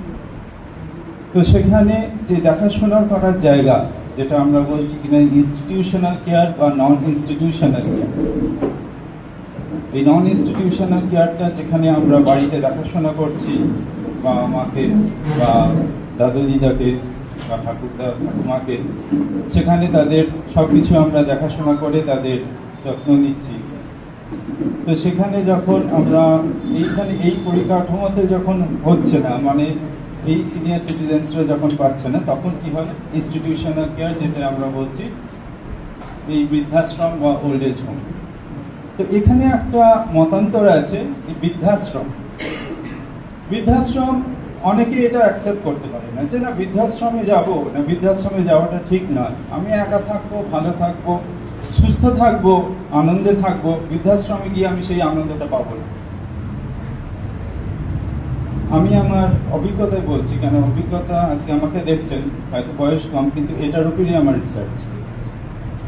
তো সেখানে যে দেখাশোনা করার জায়গা, যেটা আমরা বলছি কিনা ইনস্টিটিউশনাল কেয়ার বা নন ইনস্টিটিউশনাল কেয়ার, এই নন ইনস্টিটিউশনাল কেয়ারটা যেখানে আমরা বাড়িতে দেখাশোনা করছি, বা মাকে বা দাদু দিদাকে বা ঠাকুরদা ঠাকুমাকে, সেখানে তাদের সবকিছু আমরা দেখাশোনা করে তাদের যত্ন নিচ্ছি। তো সেখানে যখন আমরা এইখানে এই পরিকাঠামোতে যখন হচ্ছে না, মানে এই সিনিয়র সিটিজেন্সরা যখন পাচ্ছে না, তখন কি হয়, ইনস্টিটিউশনাল কেয়ার যেটা আমরা বলছি, এই বৃদ্ধাশ্রম বা ওল্ড এজ হোম। তো এখানে একটা মতান্তর আছে, বৃদ্ধাশ্রম অনেকে এটা অ্যাকসেপ্ট করতে পারে না, যে না বৃদ্ধাশ্রমে যাব না, বৃদ্ধাশ্রমে যাওয়াটা ঠিক নয়, আমি একা থাকবো, ভালো থাকবো, সুস্থ থাকবো, আনন্দে থাকবো, বৃদ্ধাশ্রমে গিয়ে আমি সেই আনন্দটা পাবো না। আমি আমার অভিজ্ঞতায় বলছি, কেন অভিজ্ঞতা আজকে আমাকে দেখছেন, হয়তো বয়স কম, কিন্তু এটার উপরই আমার রিসার্চ।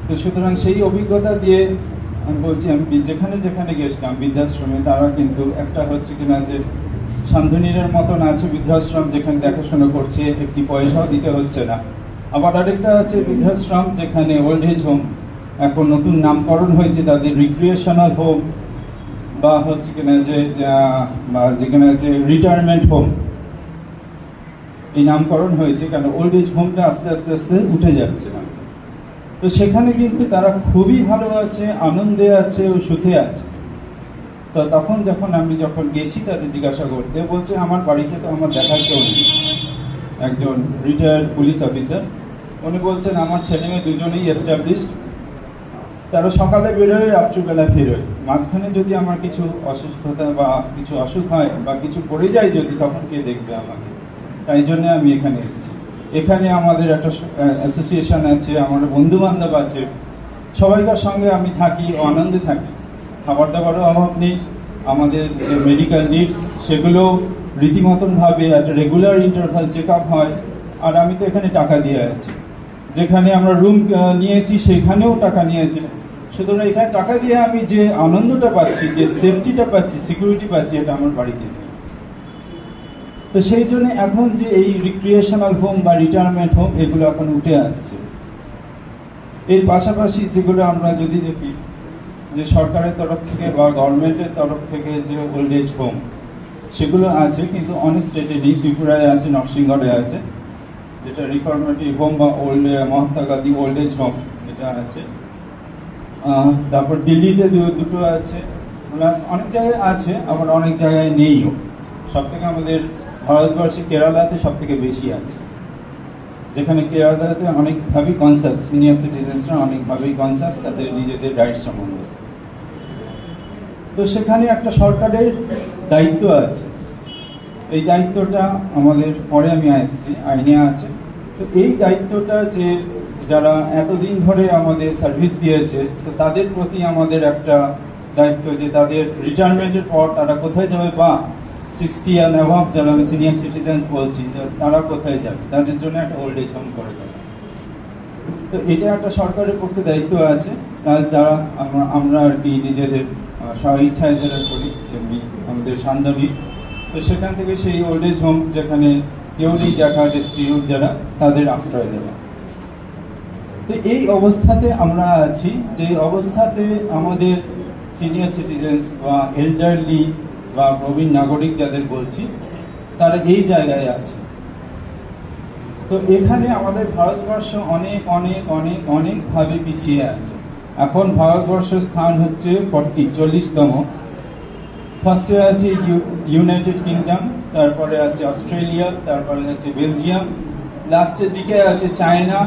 তো সুতরাং সেই অভিজ্ঞতা দিয়ে আমি বলছি, আমি যেখানে যেখানে গেছিলাম বৃদ্ধাশ্রমে, তারা কিন্তু একটা হচ্ছে কিনা যে শান্তনীরের মতন আছে বৃদ্ধাশ্রম, যেখানে দেখাশোনা করছে, একটি পয়সাও দিতে হচ্ছে না। আবার আরেকটা আছে বৃদ্ধাশ্রম যেখানে ওল্ড এজ হোম, এখন নতুন নামকরণ হয়েছে তাদের রিক্রিয়েশনাল হোম, বা হচ্ছে কিনা যে যেখানে আছে রিটায়ারমেন্ট হোম, এই নামকরণ হয়েছে, কারণ ওল্ড এজ হোমটা আস্তে আস্তে আস্তে উঠে যাচ্ছে না। তো সেখানে কিন্তু তারা খুবই ভালো আছে, আনন্দে আছে ও সুখে আছে। তো তখন আমি যখন গেছি তাদের জিজ্ঞাসা করতে, বলছে আমার বাড়িতে তো আমার দেখার কেউ নেই, একজন রিটায়ার্ড পুলিশ অফিসার, উনি বলছেন আমার ছেলে মেয়ে দুজনেই এস্টাবলিশ, তারা সকালে বেরোয়, রাত্রিবেলা ফেরোয়, মাঝখানে যদি আমার কিছু অসুস্থতা বা কিছু অসুখ হয় বা কিছু পড়ে যায় যদি, তখন কে দেখবে আমাকে? তাই জন্য আমি এখানে এসেছি। এখানে আমাদের একটা অ্যাসোসিয়েশন আছে, আমার বন্ধু বান্ধব আছে, সবাইকার সঙ্গে আমি থাকি, আনন্দে থাকি, খাবার দাবারও অভাব নেই, আমাদের যে মেডিকেল নিডস সেগুলো রীতিমতন ভাবে একটা রেগুলার ইন্টারভাল চেক আপ হয়। আর আমি তো এখানে টাকা দিয়ে আছি, যেখানে আমরা রুম নিয়েছি সেখানেও টাকা নিয়েছি। সুতরাং এখানে টাকা দিয়ে আমি যে আনন্দটা পাচ্ছি, যে সেফটিটা পাচ্ছি, সিকিউরিটি পাচ্ছি, এটা আমার বাড়িতে নেই। তো সেই জন্য এখন যে এই রিক্রিয়েশনাল হোম বা রিটায়ারমেন্ট হোম, এগুলো এখন উঠে আসছে। এর পাশাপাশি যেগুলো আমরা যদি দেখি, যে সরকারের তরফ থেকে বা গভর্নমেন্টের তরফ থেকে যে ওল্ড এজ হোম, সেগুলো আছে, কিন্তু অনেক স্টেটে নেই। ত্রিপুরায় আছে, নরসিংগড়ে আছে, যেটা রিফর্মেটিভ হোম বা Mahatma Gandhi old age home, এটা আছে। তারপর দিল্লিতে দুটো আছে, প্লাস অনেক জায়গায় আছে, আবার অনেক জায়গায় নেইও। সব থেকে আমাদের ভারতবর্ষে কেরালাতে সব থেকে বেশি আছে, যেখানে কেরালাতে অনেকভাবেই কনসাস, সিনিয়র সিটিজেন্সরা অনেকভাবেই কনসাস তাদের নিজেদের রাইটস সম্বন্ধে। তো সেখানে একটা সরকারের দায়িত্ব আছে, এই দায়িত্বটা আমাদের পরে আমি আসছি, আইনে আছে। তো এই দায়িত্বটা যে যারা এতদিন ধরে আমাদের সার্ভিস দিয়েছে, তো তাদের প্রতি আমাদের একটা দায়িত্ব, যে তাদের রিটায়ারমেন্টের পর তারা কোথায় যাবে, বা 60 অ্যান্ড অ্যাভাব যারা আমি সিনিয়র সিটিজেন্স বলছি, তারা কোথায় যাবে, তাদের জন্য একটা ওল্ড এজ হোম করে দেবে। তো এটা একটা সরকারের পক্ষে দায়িত্ব আছে, যারা আমরা আর কি নিজেদের স্বইচ্ছায় যারা করি, যেমনি আমাদের শান্তনী। তো সেখান থেকে সেই ওল্ড এজ হোম, যেখানে কেউ নেই দেখা, যে স্ত্রীলোক যারা, তাদের আশ্রয় দেওয়া। তো এই অবস্থাতে আমরা আছি, যে অবস্থাতে আমাদের সিনিয়র সিটিজেন্স বা এল্ডারলি বা প্রবীণ নাগরিক যাদের বলছি, তারা এই জায়গায় আছে। তো এখানে আমাদের ভারতবর্ষ অনেক অনেক অনেক অনেকভাবে পিছিয়ে আছে। এখন ভারতবর্ষের স্থান হচ্ছে 40তম। ফার্স্টে আছে ইউনাইটেড কিংডম, তারপরে আছে অস্ট্রেলিয়া, তারপরে আছে বেলজিয়াম, লাস্টের দিকে আছে চায়না,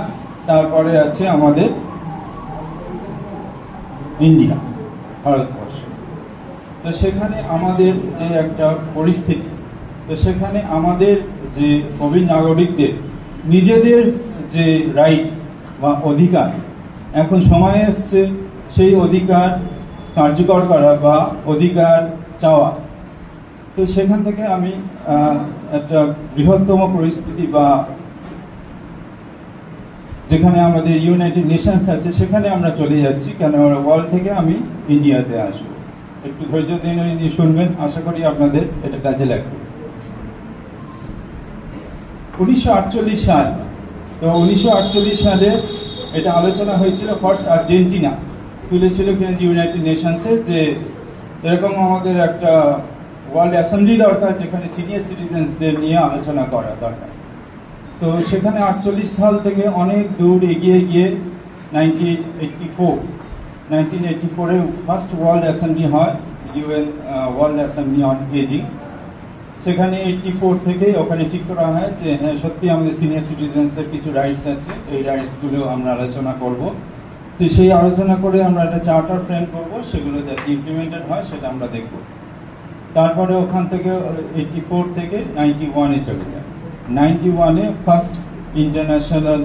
তারপরে আছে আমাদের ইন্ডিয়া, ভারতবর্ষ। তো সেখানে আমাদের যে একটা পরিস্থিতি, তো সেখানে আমাদের যে প্রবীণ নাগরিকদের নিজেদের যে রাইট বা অধিকার, এখন সময় এসছে সেই অধিকার কার্যকর করা বা অধিকার চাওয়া। তো সেখান থেকে আমি একটা বৃহত্তম পরিস্থিতি, বা যেখানে আমাদের ইউনাইটেড নেশনস আছে, সেখানে আমরা চলে যাচ্ছি, কেন ওয়ার্ল্ড থেকে আমি ইন্ডিয়াতে আসবো। একটু ধৈর্য দিয়ে শুনবেন, আশা করি আপনাদের এটা কাজে লাগবে। 1948 সাল, তো 1948 সালে এটা আলোচনা হয়েছিল, ফার্স্ট আর্জেন্টিনা তুলেছিল কিন্তু ইউনাইটেড নেশনসে, যে এরকম আমাদের একটা ওয়ার্ল্ড অ্যাসেম্বলি দরকার, যেখানে সিনিয়র সিটিজেন্সদের নিয়ে আলোচনা করা দরকার। তো সেখানে 48 সাল থেকে অনেক দূর এগিয়ে গিয়ে 1984 ফার্স্ট ওয়ার্ল্ড অ্যাসেম্বলি হয়, UN world assembly on ageing. সেখানে 84 থেকে ওখানে ঠিক করা হয় যে হ্যাঁ সত্যি আমাদের সিনিয়র সিটিজেন্সদের কিছু রাইটস আছে, এই রাইটসগুলো আমরা আলোচনা করব। তো সেই আলোচনা করে আমরা একটা চার্টার ফ্রেম করব, সেগুলো যাতে ইমপ্লিমেন্টেড হয় সেটা আমরা দেখব। তারপরে ওখান থেকে 84 থেকে 91-এ চলে যায়। 91-এ ফার্স্ট ইন্টারন্যাশনাল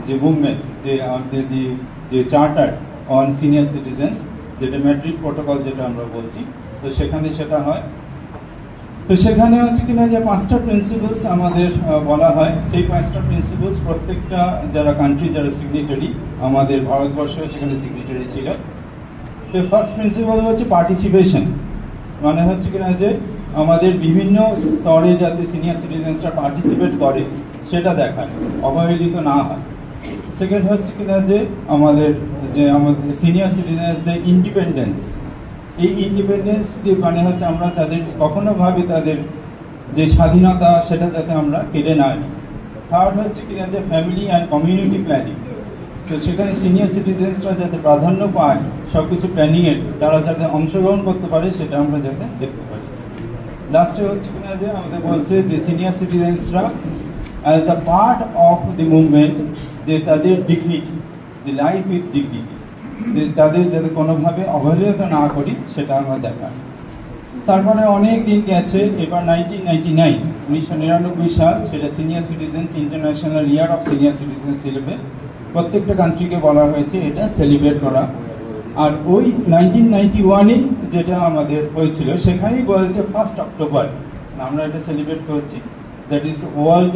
যে মুভমেন্ট, যে আমাদের যে চার্টার অন সিনিয়র সিটিজেন্স, যেটা ম্যাড্রিড প্রোটোকল যেটা আমরা বলছি, তো সেখানে সেটা হয়। তো সেখানে হচ্ছে কিনা যে 5টা প্রিন্সিপালস আমাদের বলা হয়, সেই 5টা প্রিন্সিপালস প্রত্যেকটা যারা কান্ট্রি যারা সিগনেটারি, আমাদের ভারতবর্ষ সেখানে সিগনেটারি ছিল। তো ফার্স্ট প্রিন্সিপাল হচ্ছে পার্টিসিপেশন, মানে হচ্ছে কিনা যে আমাদের বিভিন্ন স্তরে যাতে সিনিয়র সিটিজেন্সরা পার্টিসিপেট করে সেটা দেখায়, অবহেলিত না হয়। সেকেন্ড হচ্ছে কিনা যে আমাদের সিনিয়র সিটিজেন্সদের ইন্ডিপেন্ডেন্স, এই ইন্ডিপেন্ডেন্স মানে হচ্ছে আমরা তাদের কখনো ভাবি তাদের যে স্বাধীনতা সেটা যাতে আমরা কেড়ে না নিই। থার্ড হচ্ছে কিনা যে ফ্যামিলি অ্যান্ড কমিউনিটি প্ল্যানিং, তো সেখানে সিনিয়র সিটিজেন্সরা যাতে প্রাধান্য পায় সবকিছু প্ল্যানিংয়ের, তারা যাতে অংশগ্রহণ করতে পারে সেটা আমরা যাতে দেখতে পারি। লাস্টে হচ্ছে কিনা যে আমাদের বলছে যে সিনিয়র সিটিজেন্সরা as a part of the movement, যে তাদের dignity, the life with dignity, যে তাদের যাতে কোনোভাবে অবহেলিত না করি সেটা আমরা দেখাই। তারপরে অনেক দিন গেছে, এবার 1999 সাল, সেটা senior citizens international year of senior citizens হিসেবে প্রত্যেকটা কান্ট্রিকে বলা হয়েছে এটা সেলিব্রেট করা। আর ওই 1991-এ যেটা আমাদের হয়েছিল সেখানেই বলেছে 1 অক্টোবর আমরা এটা সেলিব্রেট করছি, that is world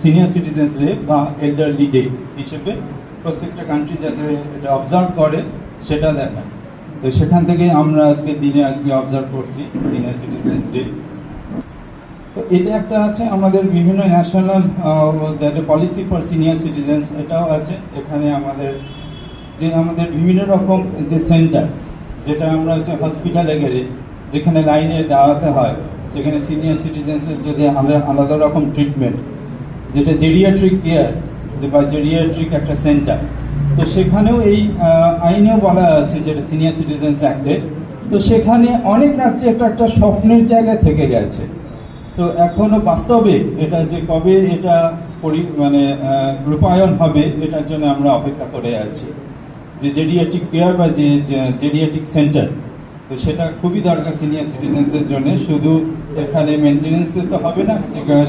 senior citizens day বা এল্ডারলি ডে হিসেবে প্রত্যেকটা কান্ট্রি যাতে এটা অবজার্ভ করে সেটা দেখায়। তো সেখান থেকে আমরা আজকের দিনে অবজার্ভ করছি সিনিয়র সিটিজেন্স ডে। তো এটা একটা আছে আমাদের বিভিন্ন national policy for senior citizens, এটাও আছে। এখানে আমাদের বিভিন্ন রকম যে সেন্টার, যেটা আমরা হচ্ছে হসপিটালে গেলে যেখানে লাইনে দাঁড়াতে হয়, সেখানে সিনিয়র সিটিজেন্সের যদি আলাদা রকম ট্রিটমেন্ট, যেটা জেরিয়াট্রিক কেয়ার বা জেরিয়াট্রিক একটা সেন্টার, তো সেখানেও এই আইনেও বলা আছে যেটা সিনিয়র সিটিজেন্স অ্যাক্টে। তো সেখানে অনেক রাজ্যে একটা স্বপ্নের জায়গা থেকে গেছে। তো এখনো বাস্তবে এটা যে কবে এটা রূপায়ণ হবে এটার জন্য আমরা অপেক্ষা করে আছি। যে জেরিয়াট্রিক কেয়ার বা যে জেরিয়াট্রিক সেন্টার, তো সেটা খুবই দরকার সিনিয়র সিটিজেন্সের জন্য। শুধু এখানে মেনটেন্যান্স তো হবে না,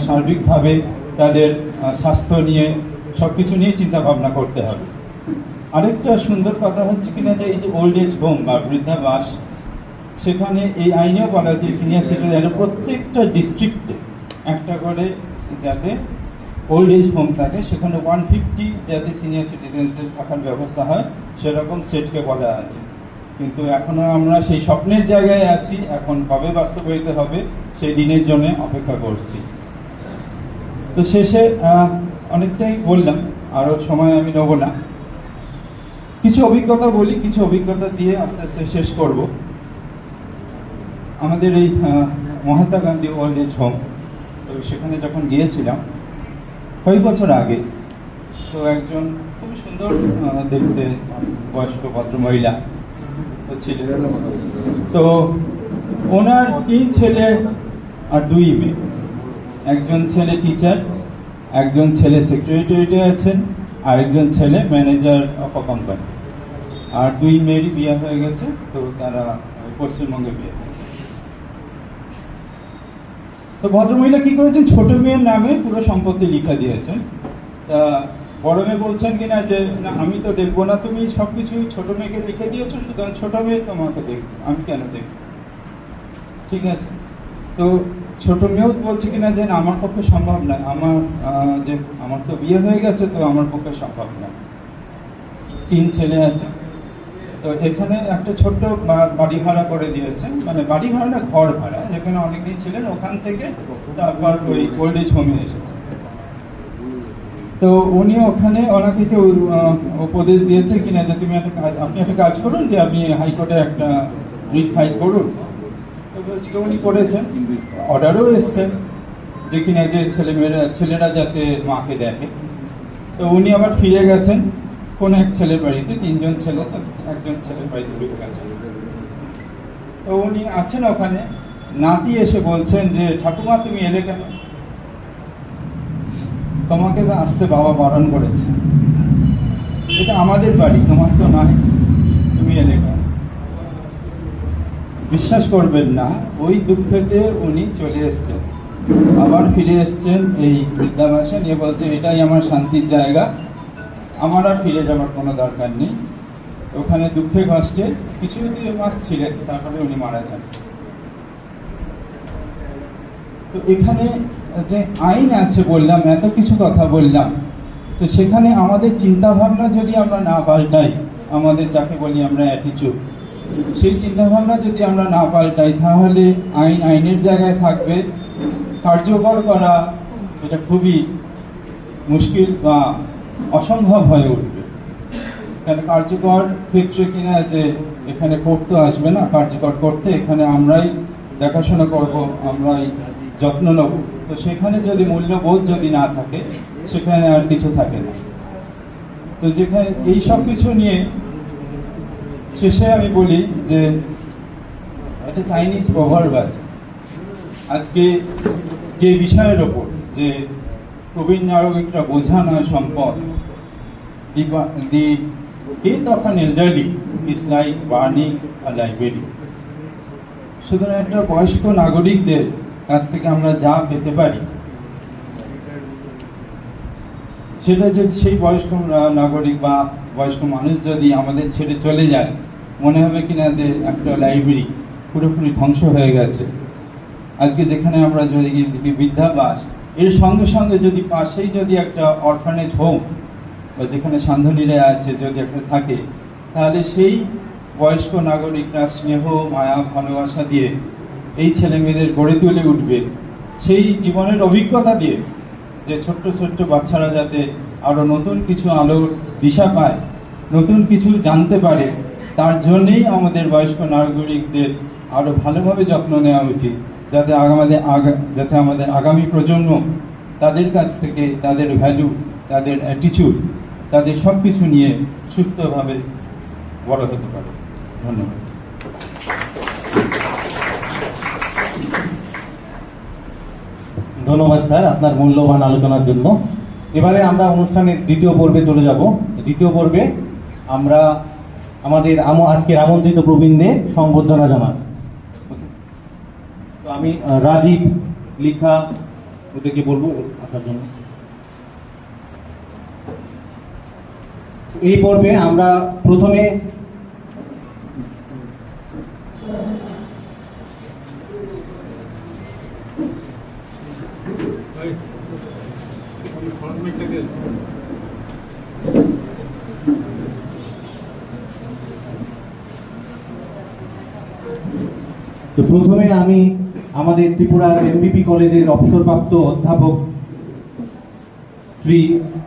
সার্বিকভাবে তাদের স্বাস্থ্য নিয়ে সবকিছু নিয়ে চিন্তা ভাবনা করতে হবে। আরেকটা সুন্দর কথা হচ্ছে কিনা যে এই যে ওল্ড এজ হোম বা বৃদ্ধাবাস, সেখানে এই আইনেও বলা হয়েছে সিনিয়র সিটিজেন প্রত্যেকটা ডিস্ট্রিক্টে একটা করে যাতে ওল্ড এজ হোম থাকে, সেখানে 150 যাতে সিনিয়র সিটিজেন্সদের থাকার ব্যবস্থা হয় সেরকম সেটকে বলা আছে। কিন্তু এখনো আমরা সেই স্বপ্নের জায়গায় আছি, এখন কবে বাস্তবায়িত হবে সেই দিনের জন্য অপেক্ষা করছি। তো শেষে অনেকটাই বললাম, আরো সময় আমি নেব না, কিছু অভিজ্ঞতা বলি, কিছু অভিজ্ঞতা দিয়ে আস্তে আস্তে শেষ করব। আমাদের এই Mahatma Gandhi old age home, তো সেখানে যখন গিয়েছিলাম কয়েক বছর আগে, তো একজন খুব সুন্দর দেখতে বয়স্ক ভদ্র মহিলা ছিলেন। তো ওনার 3 ছেলে আর 2 মেয়ে, একজন ছেলে টিচার, একজন ছেলে সেক্রেটারিয়েটে আছেন, আর একজন ছেলে ম্যানেজার অফ আ কোম্পানি, আর 2 মেয়েরই বিয়ে হয়ে গেছে। তো তারা পশ্চিমবঙ্গে বিয়ে হয়েছে। তো ভদ্রমহিলা কি করেছেন, ছোট মেয়ের নামে পুরো সম্পত্তি লিখে দিয়েছেন। তা বড় মেয়ে বলছেন কিনা যে না আমি তো দেখবো না, তুমি সবকিছু ছোট মেয়েকে লিখে দিয়েছো, সুতরাং ছোট মেয়ে তোমাকে দেখবো, আমি কেন দেখবো, ঠিক আছে। তো ছোট মেয়েও বলছে কিনা যে না আমার পক্ষে সম্ভব না, আমার তো বিয়ে হয়ে গেছে, তো আমার পক্ষে সম্ভব না। 3 ছেলে আছে। তো এখানে একটা ছোট্ট বাড়ি ভাড়া করে দিয়েছেন, মানে বাড়ি ভাড়া না, ঘর ভাড়া, যেখানে অনেকদিন ছিলেন, ওখান থেকে তারপর ওই ওল্ড এজ হোমে এসেছে। তো উনি ওখানে ওনাকে কেউ উপদেশ দিয়েছে কিনা যে আপনি একটা কাজ করুন, যে আপনি হাইকোর্টে একটা রিট ফাইল করুন। তো উনি করেছেন, অর্ডারও এসছে। যে কিনা যে ছেলেরা যাতে মাকে দেখে। তো উনি আবার ফিরে গেছেন কোন এক ছেলের বাড়িতে, 3 জন ছেলে, তো একজন ছেলের বাড়িতে ঢুকে গেছেন। তো উনি আছেন ওখানে, নাতি এসে বলছেন যে ঠাকুমা তুমি এলে কেন? তোমাকে তো আসতে বাবা বারণ করেছে, এটা আমাদের বাড়ি, তোমার তো নয়, তুমি এলে কেন? বিশ্বাস করবেন না, ওই দুঃখেতে উনি চলে এসছেন, আবার ফিরে এসছেন এই বৃদ্ধাবাসে নিয়ে, বলছেন এটাই আমার শান্তির জায়গা, আমার আর ফিরে যাওয়ার কোনো দরকার নেই। ওখানে দুঃখে কষ্টে কিছু মাস ছিলেন, তারপরে উনি মারা যান। তো এখানে যে আইন আছে বললাম, এত কিছু কথা বললাম, তো সেখানে আমাদের চিন্তা ভাবনা যদি আমরা না পাল্টাই, আমাদের যাকে বলি আমরা অ্যাটিচিউড, সেই চিন্তা ভাবনা যদি আমরা না পাল্টাই, তাহলে আইন আইনের জায়গায় থাকবে, কার্যকর করা এটা খুবই মুশকিল বা অসম্ভব হয়ে উঠবে। কারণ কার্যকর ক্ষেত্রে কিনা যে এখানে করতে আসবে না, কার্যকর করতে এখানে আমরাই দেখাশোনা করব, আমরাই যত্ন নেব। তো সেখানে যদি মূল্যবোধ যদি না থাকে, সেখানে আর কিছু থাকে না। তো যেখানে এই সব কিছু নিয়ে শেষে আমি বলি যে একটা চাইনিজ প্রভার্ব আছে, আজকে যে বিষয়ের ওপর যে প্রবীণ নাগরিকরা বোঝা নয় সম্পদ, the death of an elderly is like burning a library। সুতরাং একটা বয়স্ক নাগরিকদের কাছ থেকে আমরা যা পেতে পারি, সেটা যদি সেই বয়স্ক নাগরিক বা বয়স্ক মানুষ যদি আমাদের ছেড়ে চলে যায়, মনে হবে কিনা যে একটা লাইব্রেরি পুরোপুরি ধ্বংস হয়ে গেছে। আজকে যেখানে আমরা যদি বৃদ্ধাবাস, এর সঙ্গে সঙ্গে যদি পাশেই যদি একটা অরফানেজ হোম বা যেখানে সান্ধনীরা আছে যদি একটা থাকে, তাহলে সেই বয়স্ক নাগরিকরা স্নেহ মায়া ভালোবাসা দিয়ে এই ছেলে মেয়েদের গড়ে তুলে উঠবে, সেই জীবনের অভিজ্ঞতা দিয়ে, যে ছোট্ট ছোট্ট বাচ্চারা যাতে আরো নতুন কিছু আলোর দিশা পায়, নতুন কিছু জানতে পারে, তার জন্যই আমাদের বয়স্ক নাগরিকদের আরো ভালোভাবে যত্ন নেওয়া উচিত, যাতে আমাদের আগামী প্রজন্ম তাদের কাছ থেকে তাদের ভ্যালু, তাদের অ্যাটিচিউড, তাদের সবকিছু নিয়ে সুস্থভাবে বড় হতে পারে। ধন্যবাদ। ধন্যবাদ স্যার আপনার মূল্যবান আলোচনার জন্য। এবারে আমরা অনুষ্ঠানের দ্বিতীয় পর্বে চলে যাব। দ্বিতীয় পর্বে আমরা আমাদের আজকের আমন্ত্রিত প্রবীণদের সংবর্ধনা জানাব। তো আমি রাজীব, লিখা ওদেরকে বলবো আসার জন্য। এই পর্বে আমরা প্রথমে আমি আমাদের ত্রিপুরার এমবিপি কলেজের অবসরপ্রাপ্ত অধ্যাপক শ্রী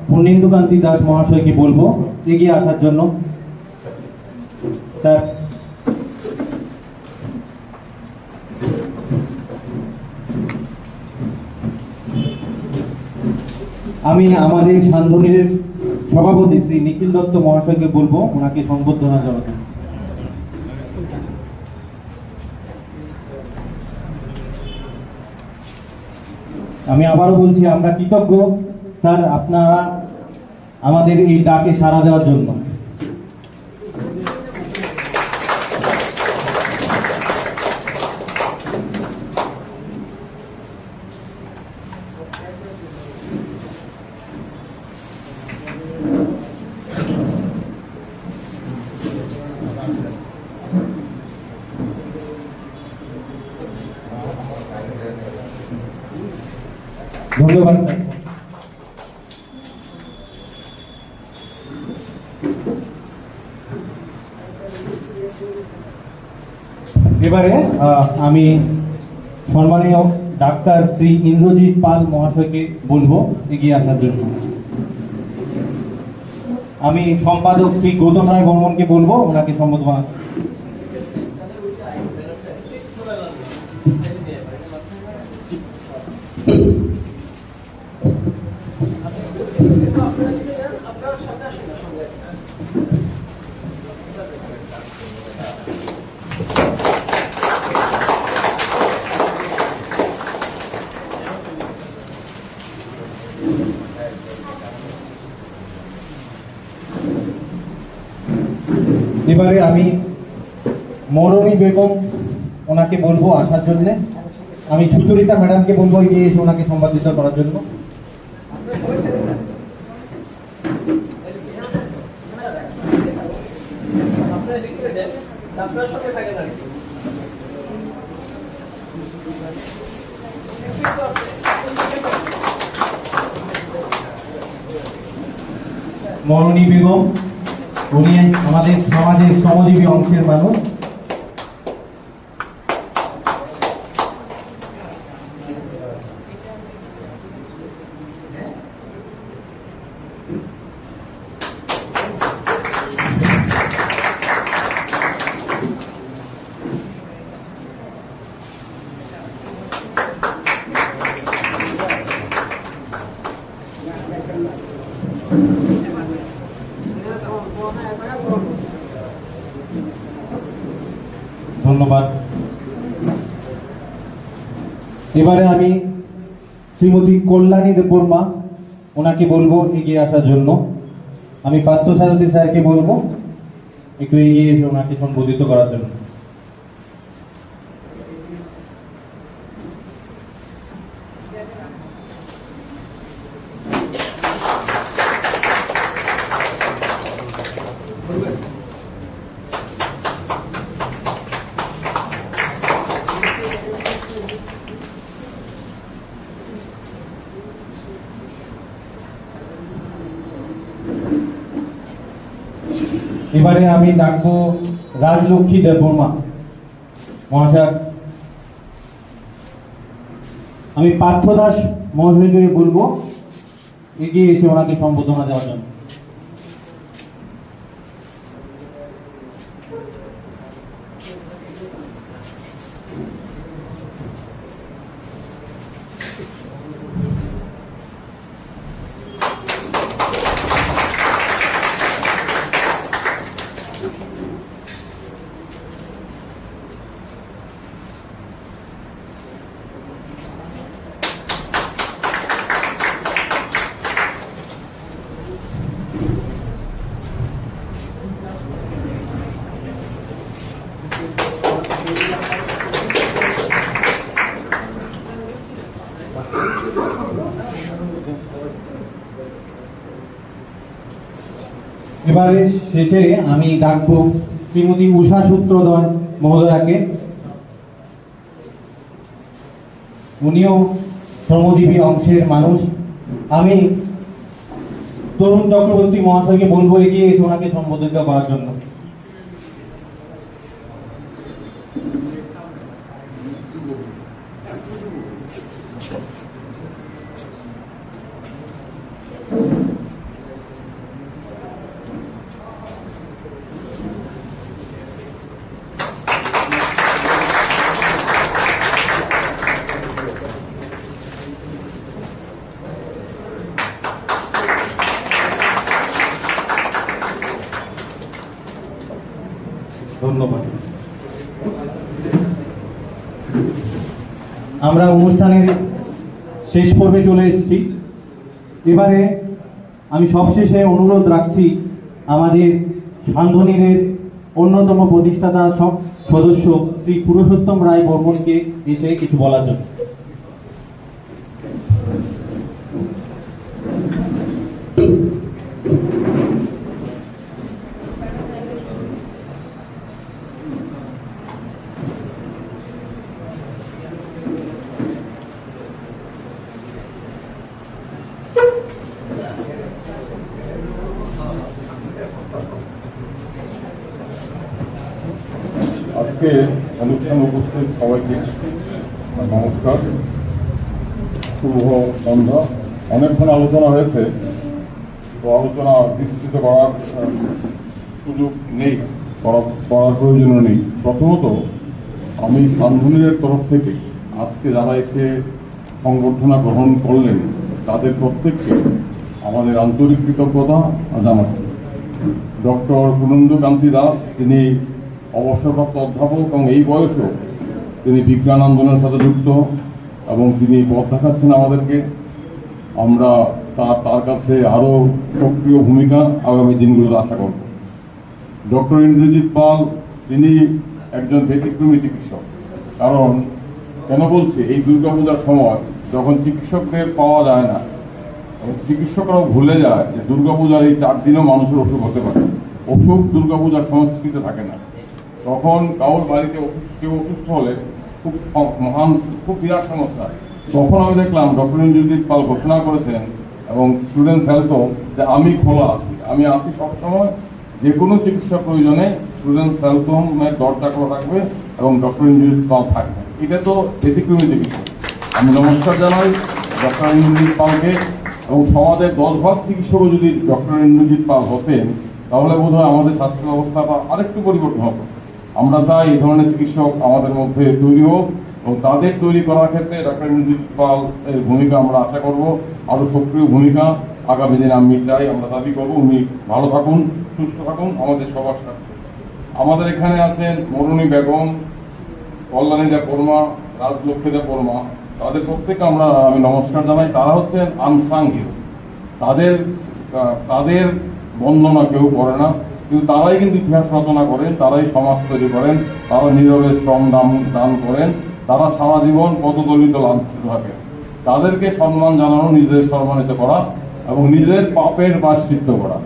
পূর্ণেন্দুকান্তি দাস মহাশয়কে বলবো এগিয়ে আসার জন্য। স্যার, আমি আমাদের সান্ধনীর সভাপতি শ্রী নিখিল দত্ত মহাশয়কে বলবো ওনাকে সংবর্ধনা জানাতে। আমি আবারও বলছি, আমরা কৃতজ্ঞ স্যার আপনারা আমাদের এই ডাকে সাড়া দেওয়ার জন্য। ধন্যবাদ। এবারে আমি সম্মানীয় ডাক্তার শ্রী ইন্দ্রজিৎ পাল মহাশয়কে বলবো এগিয়ে আসার জন্য। আমি সম্পাদক শ্রী গৌতম রায় বর্মনকে বলবো ওনাকে সম্বোধনা। এবারে আমি মরমী বেগম ওনাকে বলবো আসার জন্য। আমি সুচরিতা ম্যাডামকে বলবো এগিয়ে এসে ওনাকে সম্পাদিত করার জন্য। মরণী বেগম, উনি আমাদের সমাজের শ্রমজীবী অংশের মানুষ। ধন্যবাদ। এবারে আমি শ্রীমতী কল্যাণী দেববর্মা ওনাকে বলবো এগিয়ে আসার জন্য। আমি পার্থসারথী স্যারকে বলবো একটু এগিয়ে এসে ওনাকে সম্বোধিত করার জন্য। এবারে আমি ডাকবো রাজলক্ষ্মী দেববর্মা মহাশয়। আমি পার্থ দাস মহাশয়কে বলবো এগিয়ে এসে ওনাকে সম্বোধনা দেওয়ার জন্য। এবারে শেষে আমি ডাকবো শ্রীমতী উষা সূত্রধর মহোদয়াকে। উনিও শ্রমজীবী অংশের মানুষ। আমি তরুণ চক্রবর্তী মহাশয়কে বলবো এগিয়ে এসে ওনাকে সম্বোধিত করার জন্য। ধন্যবাদ। আমরা অনুষ্ঠানের শেষ পর্বে চলে এসেছি। এবারে আমি সবশেষে অনুরোধ রাখছি আমাদের সান্ধনীদের অন্যতম প্রতিষ্ঠাতা সদস্য শ্রী পুরুষোত্তম রায় বর্মনকে এসে কিছু বলার জন্য। আজকে অনুষ্ঠানে উপস্থিত সবাইকে নমস্কার, শুভ সন্ধ্যা। অনেকক্ষণ আলোচনা হয়েছে, তো আলোচনা বিস্তৃত করার সুযোগ নেই, করার প্রয়োজনও নেই। প্রথমত আমি সান্ধনীদের তরফ থেকে আজকে যারা এসে সংবর্ধনা গ্রহণ করলেন তাদের প্রত্যেককে আমাদের আন্তরিক কৃতজ্ঞতা জানাচ্ছি। ডক্টর পূর্ণেন্দুকান্তি দাস, তিনি অবসরপ্রাপ্ত অধ্যাপক এবং এই বয়সেও তিনি বিজ্ঞান আন্দোলনের সাথে যুক্ত এবং তিনি পথ দেখাচ্ছেন আমাদেরকে। আমরা তার কাছে আরও সক্রিয় ভূমিকা আগামী দিনগুলোতে আশা করব। ডক্টর ইন্দ্রজিৎ পাল তিনি একজন ব্যতিক্রমী চিকিৎসক। কারণ কেন বলছি, এই দুর্গাপূজার সময় যখন চিকিৎসকদের পাওয়া যায় না, চিকিৎসকরাও ভুলে যায় যে দুর্গাপূজার এই 4 দিনও মানুষের অসুখ হতে পারে। অসুখ দুর্গাপূজার সংস্কৃতিতে থাকে না। তখন কারোর বাড়িতে কেউ অসুস্থ হলে খুব বিরাট সমস্যা। তখন আমি দেখলাম ডক্টর ইন্দ্রজিৎ পাল ঘোষণা করেছেন এবং স্টুডেন্টস হেলথও যে আমি খোলা আছি, আমি আছি সবসময়, যে কোনো চিকিৎসা প্রয়োজনে স্টুডেন্টস হেলথ হোমের দরজা খোলা থাকবে এবং ডক্টর ইন্দ্রজিৎ পাল থাকবে। এটা তো ব্যতিক্রমী চিকিৎসা। আমি নমস্কার জানাই ডক্টর ইন্দ্রজিৎ পালকে, এবং সমাজের 10 ভাগ চিকিৎসকও যদি ডক্টর ইন্দ্রজিৎ পাল হতেন তাহলে বোধহয় আমাদের স্বাস্থ্য ব্যবস্থাটা আরেকটু পরিবর্তন হতো। আমরা চাই এই ধরনের চিকিৎসক আমাদের মধ্যে তৈরি হোক, এবং তাদের তৈরি করার ক্ষেত্রে ডক্টর ইন্দ্রজিৎ পাল এর ভূমিকা আমরা আশা করব, আরো সক্রিয় ভূমিকা আগামী দিনে আমি চাই, আমরা দাবি করবো উনি ভালো থাকুন, সুস্থ থাকুন আমাদের সবার সাথে। আমাদের এখানে আছেন মরুণী বেগম, কল্যাণীদা পরমা, রাজলক্ষ্মীদা পরমা, তাদের প্রত্যেকে আমি নমস্কার জানাই। তারা হচ্ছেন আনসাং হিরো। তাদের বন্দনা কেউ করে না, কিন্তু তারাই কিন্তু ইতিহাস রচনা করেন, তারাই সমাজ তৈরি করেন, তারা নীরবে শ্রম দান করেন, তারা সারা জীবন পদদলিত লাঞ্ছিত থাকেন। তাদেরকে সম্মান জানানো, নিজেদের সম্মানিত করা এবং নিজের পাপের প্রায়শ্চিত্ত করা।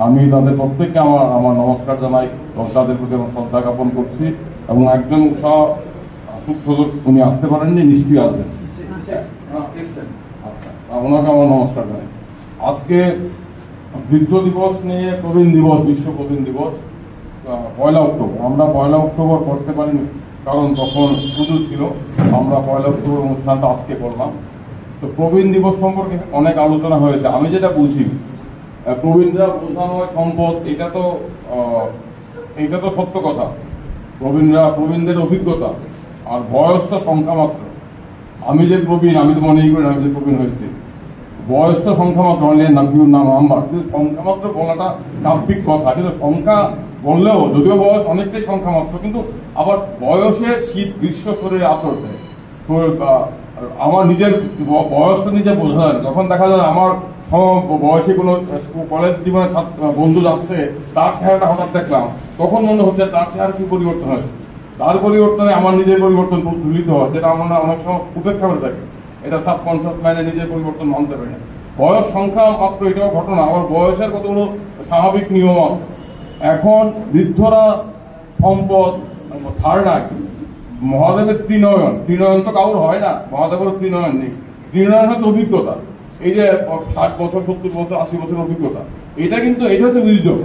আমি তাদের প্রত্যেককে আমার নমস্কার জানাই এবং তাদের প্রতি আমার শ্রদ্ধা জ্ঞাপন করছি। এবং একজন উনি আসতে পারেননি, নিশ্চয়ই আসবেন, ওনাকে আমার নমস্কার জানাই। আজকে বৃদ্ধ দিবস নিয়ে প্রবীণ দিবস, বিশ্ব প্রবীণ দিবস 1 অক্টোবর। আমরা 1 অক্টোবর করতে পারিনি কারণ তখন পুজো ছিল। আমরা 1 অক্টোবর অনুষ্ঠানটা আজকে করলাম। তো প্রবীণ দিবস সম্পর্কে অনেক আলোচনা হয়েছে। আমি যেটা বুঝি, প্রবীণরা বোঝানো হয় সম্পদ, এটা তো সত্য কথা। প্রবীণদের অভিজ্ঞতা আর বয়স তো সংখ্যা মাত্র। আমি যে প্রবীণ, আমি তো মনেই করি আমি যে প্রবীণ হয়েছি। বয়স তো সংখ্যা মাত্র, নাম্বার, কিন্তু সংখ্যা মাত্র বলাটা কাব্যিক কথা। কিন্তু সংখ্যা বললেও, যদিও বয়স অনেকটাই সংখ্যা মাত্র, কিন্তু আবার বয়সের শীত গ্রীষ্ম শরীরে আচর দেয়। আমার নিজের বয়সটা নিজে বোঝা যায়। যখন দেখা যায় আমার বয়সী কোনো কলেজ জীবনে বন্ধু যাচ্ছে, তার চেহারাটা হঠাৎ দেখলাম, তখন মনে হচ্ছে তার চেহারা কি পরিবর্তন হয়েছে। তার পরিবর্তনে আমার নিজের পরিবর্তন প্রতিফলিত হয়, যেটা আমরা অনেক সময় উপেক্ষা করে থাকি। এটা সাবকনসিয়াস মাইন্ডে নিজের পরিবর্তন মানতে পারি না। বয়স সংখ্যা মাত্র, এটাও ঘটনা। আবার বয়সের কতগুলো স্বাভাবিক নিয়ম আছে। এখন বৃদ্ধরা সম্পদ, থার্ড আক্ট, মহাদেবের ত্রিনয়ন তো কারোর হয় না, মহাদেবের ত্রিনয়ন নেই। ত্রিনয়ন হচ্ছে অভিজ্ঞতা। এই যে 60 বছর 70 বছর 80 বছর অভিজ্ঞতা, এটা হচ্ছে উইজডম।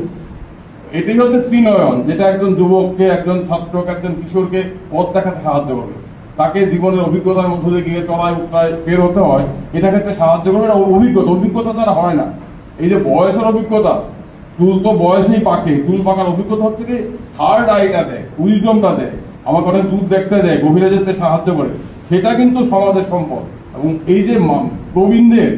এটাই হচ্ছে ত্রিনয়ন, যেটা একজন যুবককে, একজন ছাত্রকে, একজন কিশোরকে পথ দেখাতে সাহায্য করবে। তাকে জীবনের অভিজ্ঞতার মধ্যে দিয়ে গিয়ে চড়াই উত্তরায় বের হতে হয়, এটা ক্ষেত্রে সাহায্য করবে। অভিজ্ঞতা তারা হয় না। এই যে বয়সের অভিজ্ঞতা, চুল তো বয়সেই পাকে, চুল পাকার অভিজ্ঞতা হচ্ছে কি হার্ড আইটা দেয়, উইজডমটা দেয়, আমাকে অনেক দূর দেখতে দেয়, গভীরে যেতে সাহায্য করে। সেটা কিন্তু সমাজের সম্পদ। এবং এই যে প্রবীণদের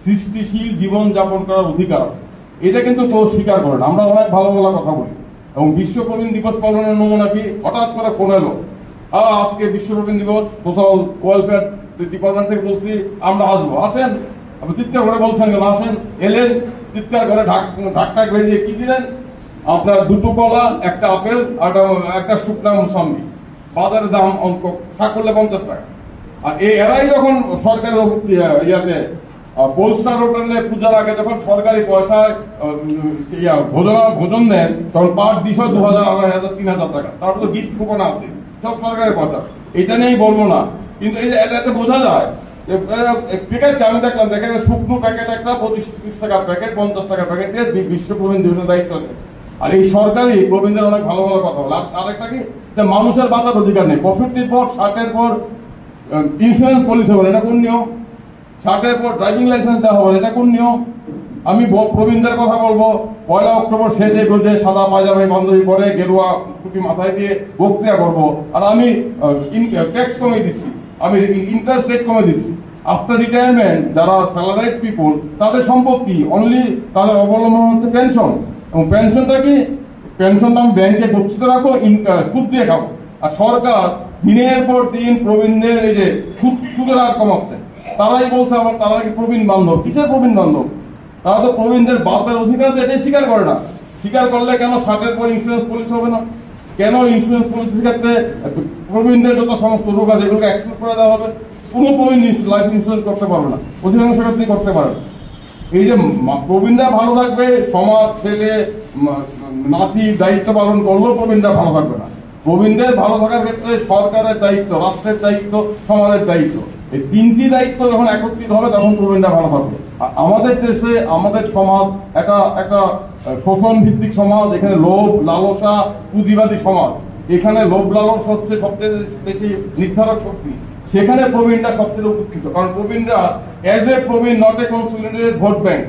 সৃষ্টিশীল জীবন যাপন করার অধিকার আছে, এটা কিন্তু কেউ স্বীকার করে না। আমরা অনেক ভালো ভালো কথা বলি। এবং বিশ্ব প্রবীণ দিবস পালনের নমুনা কি, হঠাৎ করে ফোন এলো, আজকে বিশ্ব প্রবীণ দিবস, সোশ্যাল ওয়েলফেয়ার ডিপার্টমেন্ট থেকে বলছি আমরা আসবো, আসেন। আপনি চিৎকার করে বলছেন কেন, আসেন। এলেন, চিৎকার করে ঢাকটাক ভেজিয়ে কি দিলেন, আপনার 2টো কলা, একটা আপেল আর একটা শুকনা মুসাম্বি। বাজারের দাম অঙ্ক শাক করলে 50 টাকা। আর এরাই যখন সরকারি ইয়াতে পোলস্টার হোটেলে পূজার আগে যখন সরকারি পয়সায় ভোজন দেন, তখন পার ডিশ 2000, 2500, 3000 টাকা। তারপর তো গিফট কুপন আছে, সব সরকারি পয়সা। এটা নিয়েই বলবো না, কিন্তু এই যে এতে বোঝা যায় প্যাকেট। আমি দেখলাম, দেখেন শুকনো প্যাকেট একটা 25-30 টাকার প্যাকেট, 50 টাকার প্যাকেট দিয়ে বিশ্ব প্রবীণ দিবসের দায়িত্ব আছে। আর এই সরকারি প্রবীণদের অনেক ভালো ভালো কথা বলে। আরেকটা কি, মানুষের বাঁচার অধিকার নেই। 65 পর 60 পর ইন্স্যুরেন্স পলিসি বলে, এটা কোন নিয়ম? 60 পর ড্রাইভিং লাইসেন্স দেওয়া হবে, এটা কোন নিয়ম? আমি প্রবীণদের কথা বলবো, 1 অক্টোবর সেজে গোজে সাদা পায়জামা বান্ধবী পরে গেরুয়া টুপি মাথায় দিয়ে বক্তৃতা করবো, আর আমি ট্যাক্স কমিয়ে দিচ্ছি, আমি ইন্টারেস্ট রেট কমে দিচ্ছি। আফটার রিটায়ারমেন্ট যারা স্যালারাইড পিপল, তাদের সম্পত্তি অনলি তাদের অবলম্বন হচ্ছে পেনশন। এবং পেনশনটা কি, পেনশনটা আমি ব্যাংকে গচ্ছিত রাখবো, সুদ দিয়ে খাবো। আর সরকার দিনের পর দিন প্রবীণদের এই যে সুদের হার কমাচ্ছে। তারাই বলছে আমার, তারা কি প্রবীণ বান্ধব? কিসের প্রবীণ বান্ধব? তারা তো প্রবীণদের বাঁচার অধিকার আছে, এটাই স্বীকার করে না। স্বীকার করলে কেন 60-এর পর ইন্স্যুরেন্স পলিসি হবে না? কেন ইন্স্যুরেন্স পলিসির ক্ষেত্রে প্রবীণদের যত সমস্ত রোগ আছে এগুলোকে এক্সক্লুড করে দেওয়া হবে? কোনো প্রবীণ লাইফ ইন্স্যুরেন্স করতে পারবে না, অধিকাংশ ক্ষেত্রে করতে পারবে। এই যে প্রবীণরা ভালো থাকবে, সমাজ, ছেলে, নাতি দায়িত্ব পালন করলেও প্রবীণরা ভালো থাকবে না। প্রবীণদের ভালো থাকার ক্ষেত্রে সরকারের দায়িত্ব, রাষ্ট্রের দায়িত্ব, সমাজের দায়িত্ব, এই তিনটি দায়িত্ব যখন একত্রিত হবে তখন প্রবীণরা ভালো থাকবে। আমাদের দেশে, আমাদের সমাজ একটা শোষণ ভিত্তিক সমাজ। এখানে লোভ, লালসা, পুঁজিবাদী সমাজ। এখানে লোভ লালস হচ্ছে সবচেয়ে বেশি নির্ধারক শক্তি। সেখানে প্রবীণরা সবচেয়ে উপস্থিত, কারণ প্রবীণরা এজ এ প্রবীণ, not a consolidated vote bank.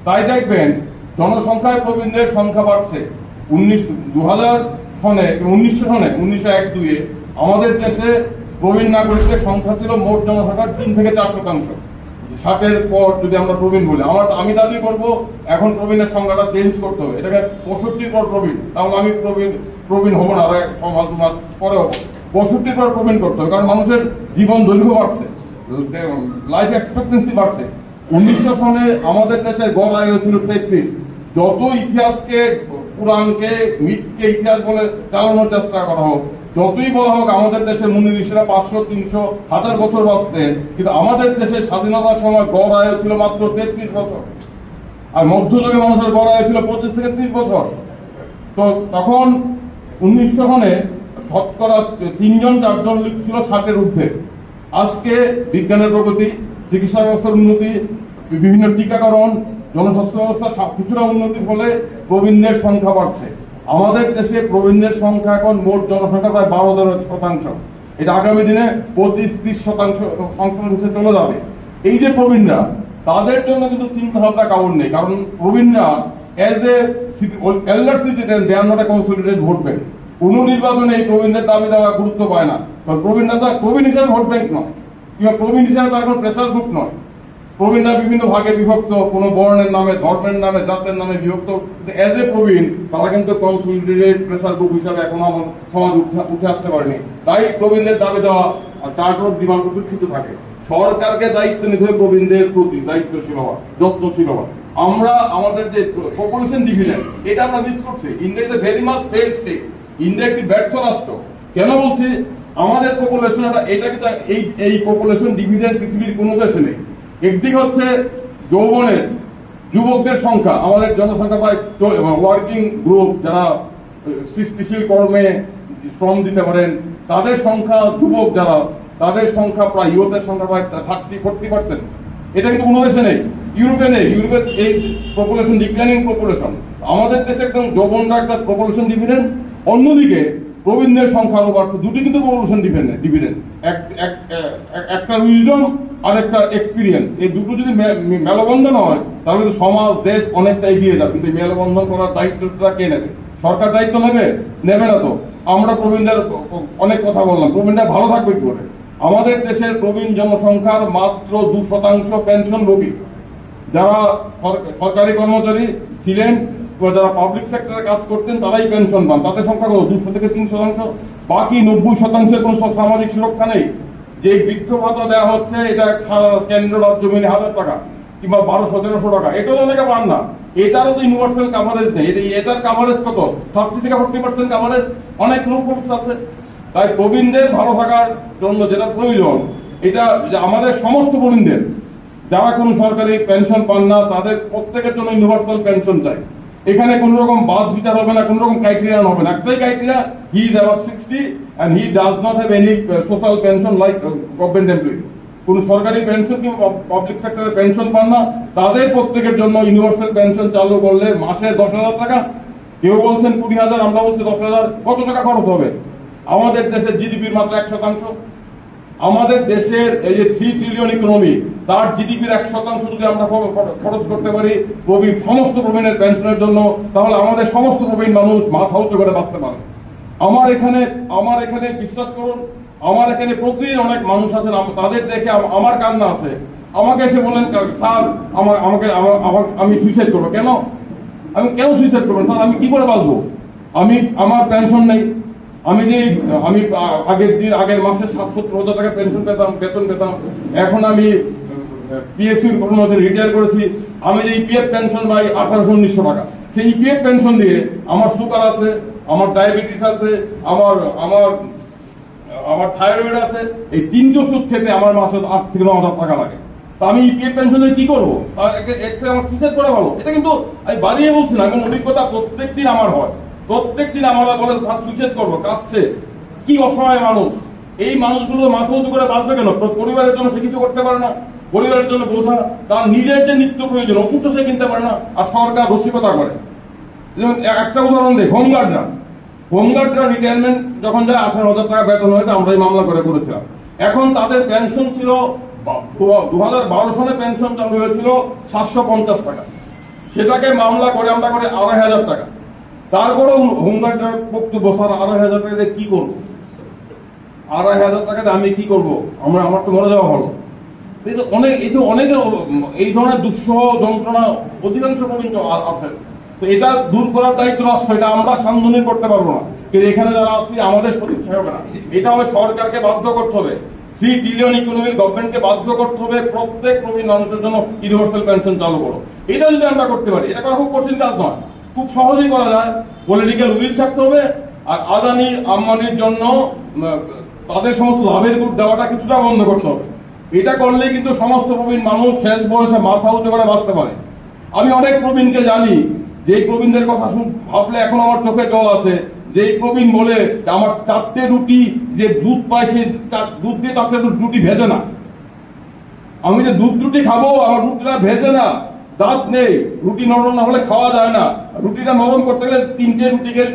তাই দেখবেন জনসংখ্যায় প্রবীণদের সংখ্যা বাড়ছে। 1900 সনে 1901-2-এ আমাদের দেশে প্রবীণ নাগরিকদের সংখ্যা ছিল মোট জনসংখ্যার 3 থেকে 4%। 60-এর পর যদি আমরা প্রবীণ বলি, আমি দাবি করব এখন প্রবীণের সংখ্যাটা চেঞ্জ করতে হবে, এটাকে 65 পর প্রবীণ। তাহলে আমি প্রবীণ হবো না, আর 6 মাস পরে হবো। 65 পর প্রবীণ করতে হবে, কারণ মানুষের জীবন দৈর্ঘ্য বাড়ছে, লাইফ এক্সপেক্টেন্সি বাড়ছে। 1900 সনে আমাদের দেশের গড় আয়ু ছিল 33। যত ইতিহাসকে, পুরাণকে, মিথকে ইতিহাস বলে চালানোর চেষ্টা করা হোক, যতই বলা হোক আমাদের দেশে মুনি ঋষিরা 500, 300, 1000 বছর বাঁচতেন, কিন্তু আমাদের দেশে স্বাধীনতার সময় গড় আয়ু ছিল মাত্র 33 বছর। আর মধ্যযুগে মানুষের গড় আয়ু ছিল 25 থেকে 30 বছর। তো তখন 1900 সনে শতকরা 3-4 লোক ছিল 60-এর ঊর্ধ্বে। আজকে বিজ্ঞানের প্রগতি, চিকিৎসা ব্যবস্থার উন্নতি, বিভিন্ন টিকাকরণ, জনস্বাস্থ্য ব্যবস্থা কিছুটা উন্নতির ফলে প্রবীণদের সংখ্যা বাড়ছে। আমাদের দেশে প্রবীণদের সংখ্যা এখন মোট জনসংখ্যা প্রায় 12% এটা আগামী দিনে 25-30% সংখ্যা চলে যাবে। এই যে প্রবীণরা, তাদের জন্য কিন্তু চিন্তা ভাবনা কারণ নেই, কারণ প্রবীণরা as a elder citizen, they are not a consolidated vote bank. কোন নির্বাচনে এই প্রবীণদের দাবি দেওয়া গুরুত্ব পায় না, কারণ প্রবীণরা তো প্রবীণ হিসেবে ভোট ব্যাংক নয়, কিংবা প্রবীণ হিসেবে তার কোনো প্রেসার গ্রুপ নয়। প্রবীণরা বিভিন্ন ভাগে বিভক্ত, কোন বর্ণের নামে, ধর্মের নামে, জাতের নামে বিভক্ত। এজ এ প্রবীণ তারা কিন্তু কনসোলিডেটেড প্রেসার গ্রুপ হিসাবে এখনো আমার সমাজ উঠে আসতে পারেনি। তাই প্রবীণদের দাবি দেওয়া, চার্টার অফ ডিমান্ড উপেক্ষিত থাকে। সরকারকে দায়িত্ব নিতে হবে প্রবীণদের প্রতি, দায়িত্বশীল হওয়া, যত্নশীল হওয়া। আমরা আমাদের যে পপুলেশন ডিভিডেন্ড, এটা আমরা মিস করছি। India is a very much failed state. India একটি ব্যর্থ রাষ্ট্র। কেন বলছি? আমাদের পপুলেশন, এটা কিন্তু এই পপুলেশন ডিভিডেন্ড পৃথিবীর কোনো দেশে নেই। একদিক হচ্ছে যৌবনের যুবকদের সংখ্যা, আমাদের জনসংখ্যা প্রায় ওয়ার্কিং গ্রুপ, যারা সৃষ্টিশীল কর্মে শ্রম দিতে পারেন, তাদের সংখ্যা, যুবক যারা, তাদের সংখ্যা প্রায়, ইউরোপের সংখ্যা প্রায় 30-40%। এটা কিন্তু কোনো দেশে নেই, ইউরোপে নেই। ইউরোপের এই পপুলেশন ডিক্লাইনিং পপুলেশন। আমাদের দেশে একদম যৌবনরা একটা পপুলেশন ডিভিডেন্ড, অন্যদিকে প্রবীণদের সংখ্যা আরো বাড়ছে। দুটি কিন্তু পপুলেশন ডিভিডেন্ড, একটা উইজডম আর একটা এক্সপিরিয়েন্স। এই দুটো যদি মেলবন্ধন হয় তাহলে সমাজ, দেশ অনেকটা এগিয়ে যাবে। কিন্তু মেলবন্ধন করার দায়িত্বটা কে নেবে? সরকার দায়িত্ব নেবে না তো। আমরা প্রবীণদের অনেক কথা বললাম, প্রবীণরা ভালো থাকবে কি করে? আমাদের দেশের প্রবীণ জনসংখ্যার মাত্র 2% পেনশনভোগী। যারা সরকারি কর্মচারী ছিলেন, যারা পাবলিক সেক্টরে কাজ করতেন, তারাই পেনশন পান। তাদের সংখ্যা কত? 200 থেকে 3%। বাকি 90%-এর কোন সামাজিক সুরক্ষা নেই। যে বৃদ্ধ ভাতা দেওয়া হচ্ছে, এটা কেন্দ্র রাজ্য মিলে 1000 টাকা কিংবা 1200-1300 টাকা, এটাও অনেকে পান না। এটারও তো ইউনিভার্সাল কাভারেজ নেই। এটার কাভারেজ কত? 30 থেকে 40% কাভারেজ। অনেক লোক আছে। তাই প্রবীণদের ভালো থাকার জন্য যেটা প্রয়োজন, এটা আমাদের সমস্ত প্রবীণদের, যারা কোনো সরকারি পেনশন পান না, তাদের প্রত্যেকের জন্য ইউনিভার্সাল পেনশন চাই। এখানে কোন রকম বাস বিচার হবে না, কোন রকম ক্রাইটেরিয়া হবে না। একটাই criteria, he is above 60 and he does not have any social pension like government employee। কোন সরকারি পেনশন কিংবা পাবলিক সেক্টরের পেনশন পান না, তাদের প্রত্যেকের জন্য ইউনিভার্সাল পেনশন চালু করলে মাসে 10,000 টাকা, কেউ বলছেন 20,000, আমরা বলছি 10,000। কত টাকা খরচ হবে? আমাদের দেশের জিডিপির মাত্র 1%। আমাদের দেশের এই যে 3 ট্রিলিয়ন ইকোনমি, তার জিডিপির 1% যদি আমরা খরচ করতে পারি সমস্ত প্রবীণের পেনশনের জন্য, তাহলে আমাদের সমস্ত প্রবীণ মানুষ মাথা উঁচু করে বাঁচতে পারে। আমার এখানে বিশ্বাস করুন, আমার এখানে প্রতিদিন অনেক মানুষ আছেন, তাদের দেখে আমার কান্না আছে। আমাকে এসে বলেন, স্যার আমি সুইসাইড করবো। কেন? আমি কেন সুইসাইড করবো স্যার? আমি কি করে বাঁচবো? আমার পেনশন নেই। আমি আগের মাসে 70,000 টাকা পেনশন পেতাম, বেতন পেতাম। এখন আমি পিএসসির কর্মচারী, রিটায়ার করেছি। আমি যে পিএফ পেনশন পাই 1800-1900 টাকা। সেই ইপিএফ পেনশন দিয়ে আমার সুগার আছে, আমার ডায়াবেটিস আছে, আমার আমার আমার থাইরয়েড আছে, এই 3টি ওষুধ খেতে আমার মাসে 8 থেকে 9 হাজার টাকা লাগে। তা আমি ইপিএফ পেনশনে কি করবো? আমার সুইসাইড করে ভালো। এটা কিন্তু আমি বাড়িয়ে বলছি না, এবং অভিজ্ঞতা প্রত্যেকদিন আমার হয়। প্রত্যেকদিন আমরা বলে সুইসাইড করবো, কাঁদছে, কি অসহায় মানুষ। এই মানুষগুলো মাথা উঁচু করে বাঁচবে কেন? পরিবারের জন্য সে কিছু করতে পারে না, পরিবারের জন্য বোঝা, তার নিজের যে নিত্য প্রয়োজন ওষুধ সে কিনতে পারে না, আর সরকার রসিকতা করে। যেমন একটা উদাহরণ দেয়, হোমগার্ডরা রিটায়ারমেন্ট যখন যায় 18,000 টাকা বেতন হয়েছে, আমরা এই মামলা করেছিলাম। এখন তাদের পেনশন ছিল 2012 সালে পেনশন চালু হয়েছিল 750 টাকা, সেটাকে মামলা করে আমরা 2,500 টাকা। তারপরেও হোমগার্ডের বক্তব্য, স্যার 2,500 টাকা দিয়ে কি করবো? 2,500 টাকা দিয়ে আমি কি করবো? আমার তো মরে যাওয়া ভালো। অনেকের এই ধরনের দুঃসহ যন্ত্রণা অধিকাংশ প্রবীণ আছে। তো এটা দূর করার দায়িত্ব রাষ্ট্র, এটা আমরা সাংগঠনিক করতে পারবো না। কিন্তু এখানে যারা আছি আমাদের সদিচ্ছা হবে না, এটা হবে সরকারকে বাধ্য করতে হবে। 3 ট্রিলিয়ন ইকোনমিক গভর্নমেন্টকে বাধ্য করতে হবে প্রত্যেক প্রবীণ মানুষের জন্য ইউনিভার্সাল পেনশন চালু করো। এটা যদি আমরা করতে পারি, এটা করা খুব কঠিন কাজ নয়, খুব সহজেই করা যায়। পলিটিক্যাল উইল থাকতে হবে, আর আদানি আম্বানির জন্য তাদের সমস্ত লাভের গুড় দেওয়াটা কিছুটা বন্ধ করতে হবে। এটা করলে কিন্তু সমস্ত প্রবীণ মানুষ শেষ বয়সে মাথা উঁচু করে বাঁচতে পারে। আমি অনেক প্রবীণকে জানি, যেই প্রবীণদের কথা ভাবলে এখন আমার চোখে জল আছে। যেই প্রবীণ বলে আমার 4টে রুটি যে দুধ পায়, সে দুধ দিয়ে 4টে রুটি ভেজে না। আমি যে দুধ রুটি খাবো, আমার রুটিটা ভেজে না, দাঁত নেই, রুটি নরম না হলে খাওয়া যায় না। রুটিটা নরম করতে গেলে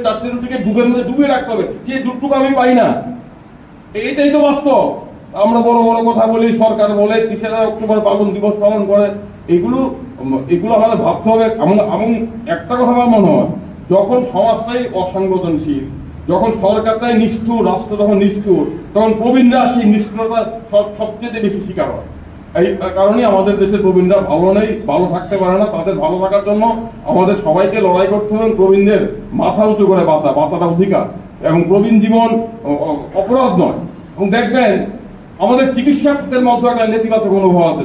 4টে রুটিকে দুধের মধ্যে ডুবিয়ে রাখতে হবে, সেই দুধটুকু আমি পাই না। এইটাই তো বাস্তব। আমরা বড় বড় কথা বলি, সরকার বলে 3 অক্টোবর পালন দিবস পালন করে, এগুলো আমাদের ভাবতে হবে। এমন একটা কথা আমার মনে হয়, যখন সমাজটাই অসংবেদনশীল, যখন সরকারটাই নিষ্ঠুর, রাষ্ট্র যখন নিষ্ঠুর, তখন প্রবীণরা সেই নিষ্ঠুরতা সবচেয়ে বেশি শিকার হয়। এই কারণে আমাদের দেশের প্রবীণরা ভালো নেই, ভালো থাকতে পারে না। তাদের ভালো থাকার জন্য আমাদের সবাইকে লড়াই করতে হবে। প্রবীণদের মাথা উঁচু করে বাঁচাটা অধিকার, এবং প্রবীণ জীবন অপরাধ নয়। এবং দেখবেন আমাদের চিকিৎসকদের মধ্যে একটা নেতিবাচক অনুভব আছে।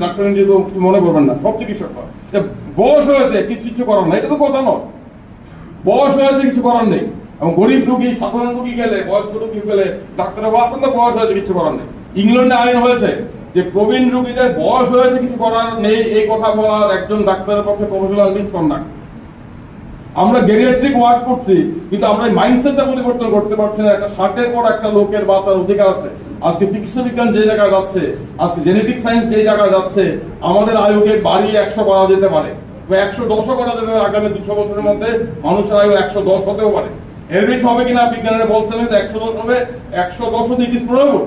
ডক্টর ইন্ডিয়া কিছু মনে করবেন না, সব চিকিৎসকরা বয়স হয়েছে কিছু করার নেই, এটা তো কথা নয়। বয়স হয়েছে কিছু করার নেই, এবং গরিব রোগী, সাধারণ রোগী গেলে, বয়স্ক রোগী গেলে ডাক্তারের আপনার বয়স হয়েছে কিছু করার নেই। ইংল্যান্ডে আইন হয়েছে যে প্রবীণ রোগীদের বয়স হয়েছে কিছু করার নেই, এই কথা বলার একজন ডাক্তারের পক্ষে প্রফেশনাল মিসকন্ডাক্ট। আমরা গেরিয়াট্রিক ওয়ার্ক করছি, কিন্তু আমরা এই মাইন্ডসেটটা পরিবর্তন করতে পারছি না। একটা 60-এর পর একটা লোকের বাঁচার অধিকার আছে। আজকে চিকিৎসা বিজ্ঞান যে জায়গায় যাচ্ছে, আজকে জেনেটিক সায়েন্স যে জায়গায় যাচ্ছে, আমাদের আয়ুকে বাড়িয়ে 100 করা যেতে পারে, 110 করা যেতে পারে। আগামী 200 বছরের মধ্যে মানুষের আয়ু 110 হতেও পারে। এর বেশি হবে কিনা বিজ্ঞানীরা বলছেন, 110 হবে, 110 হতে ইট ইজ প্রয়োজন।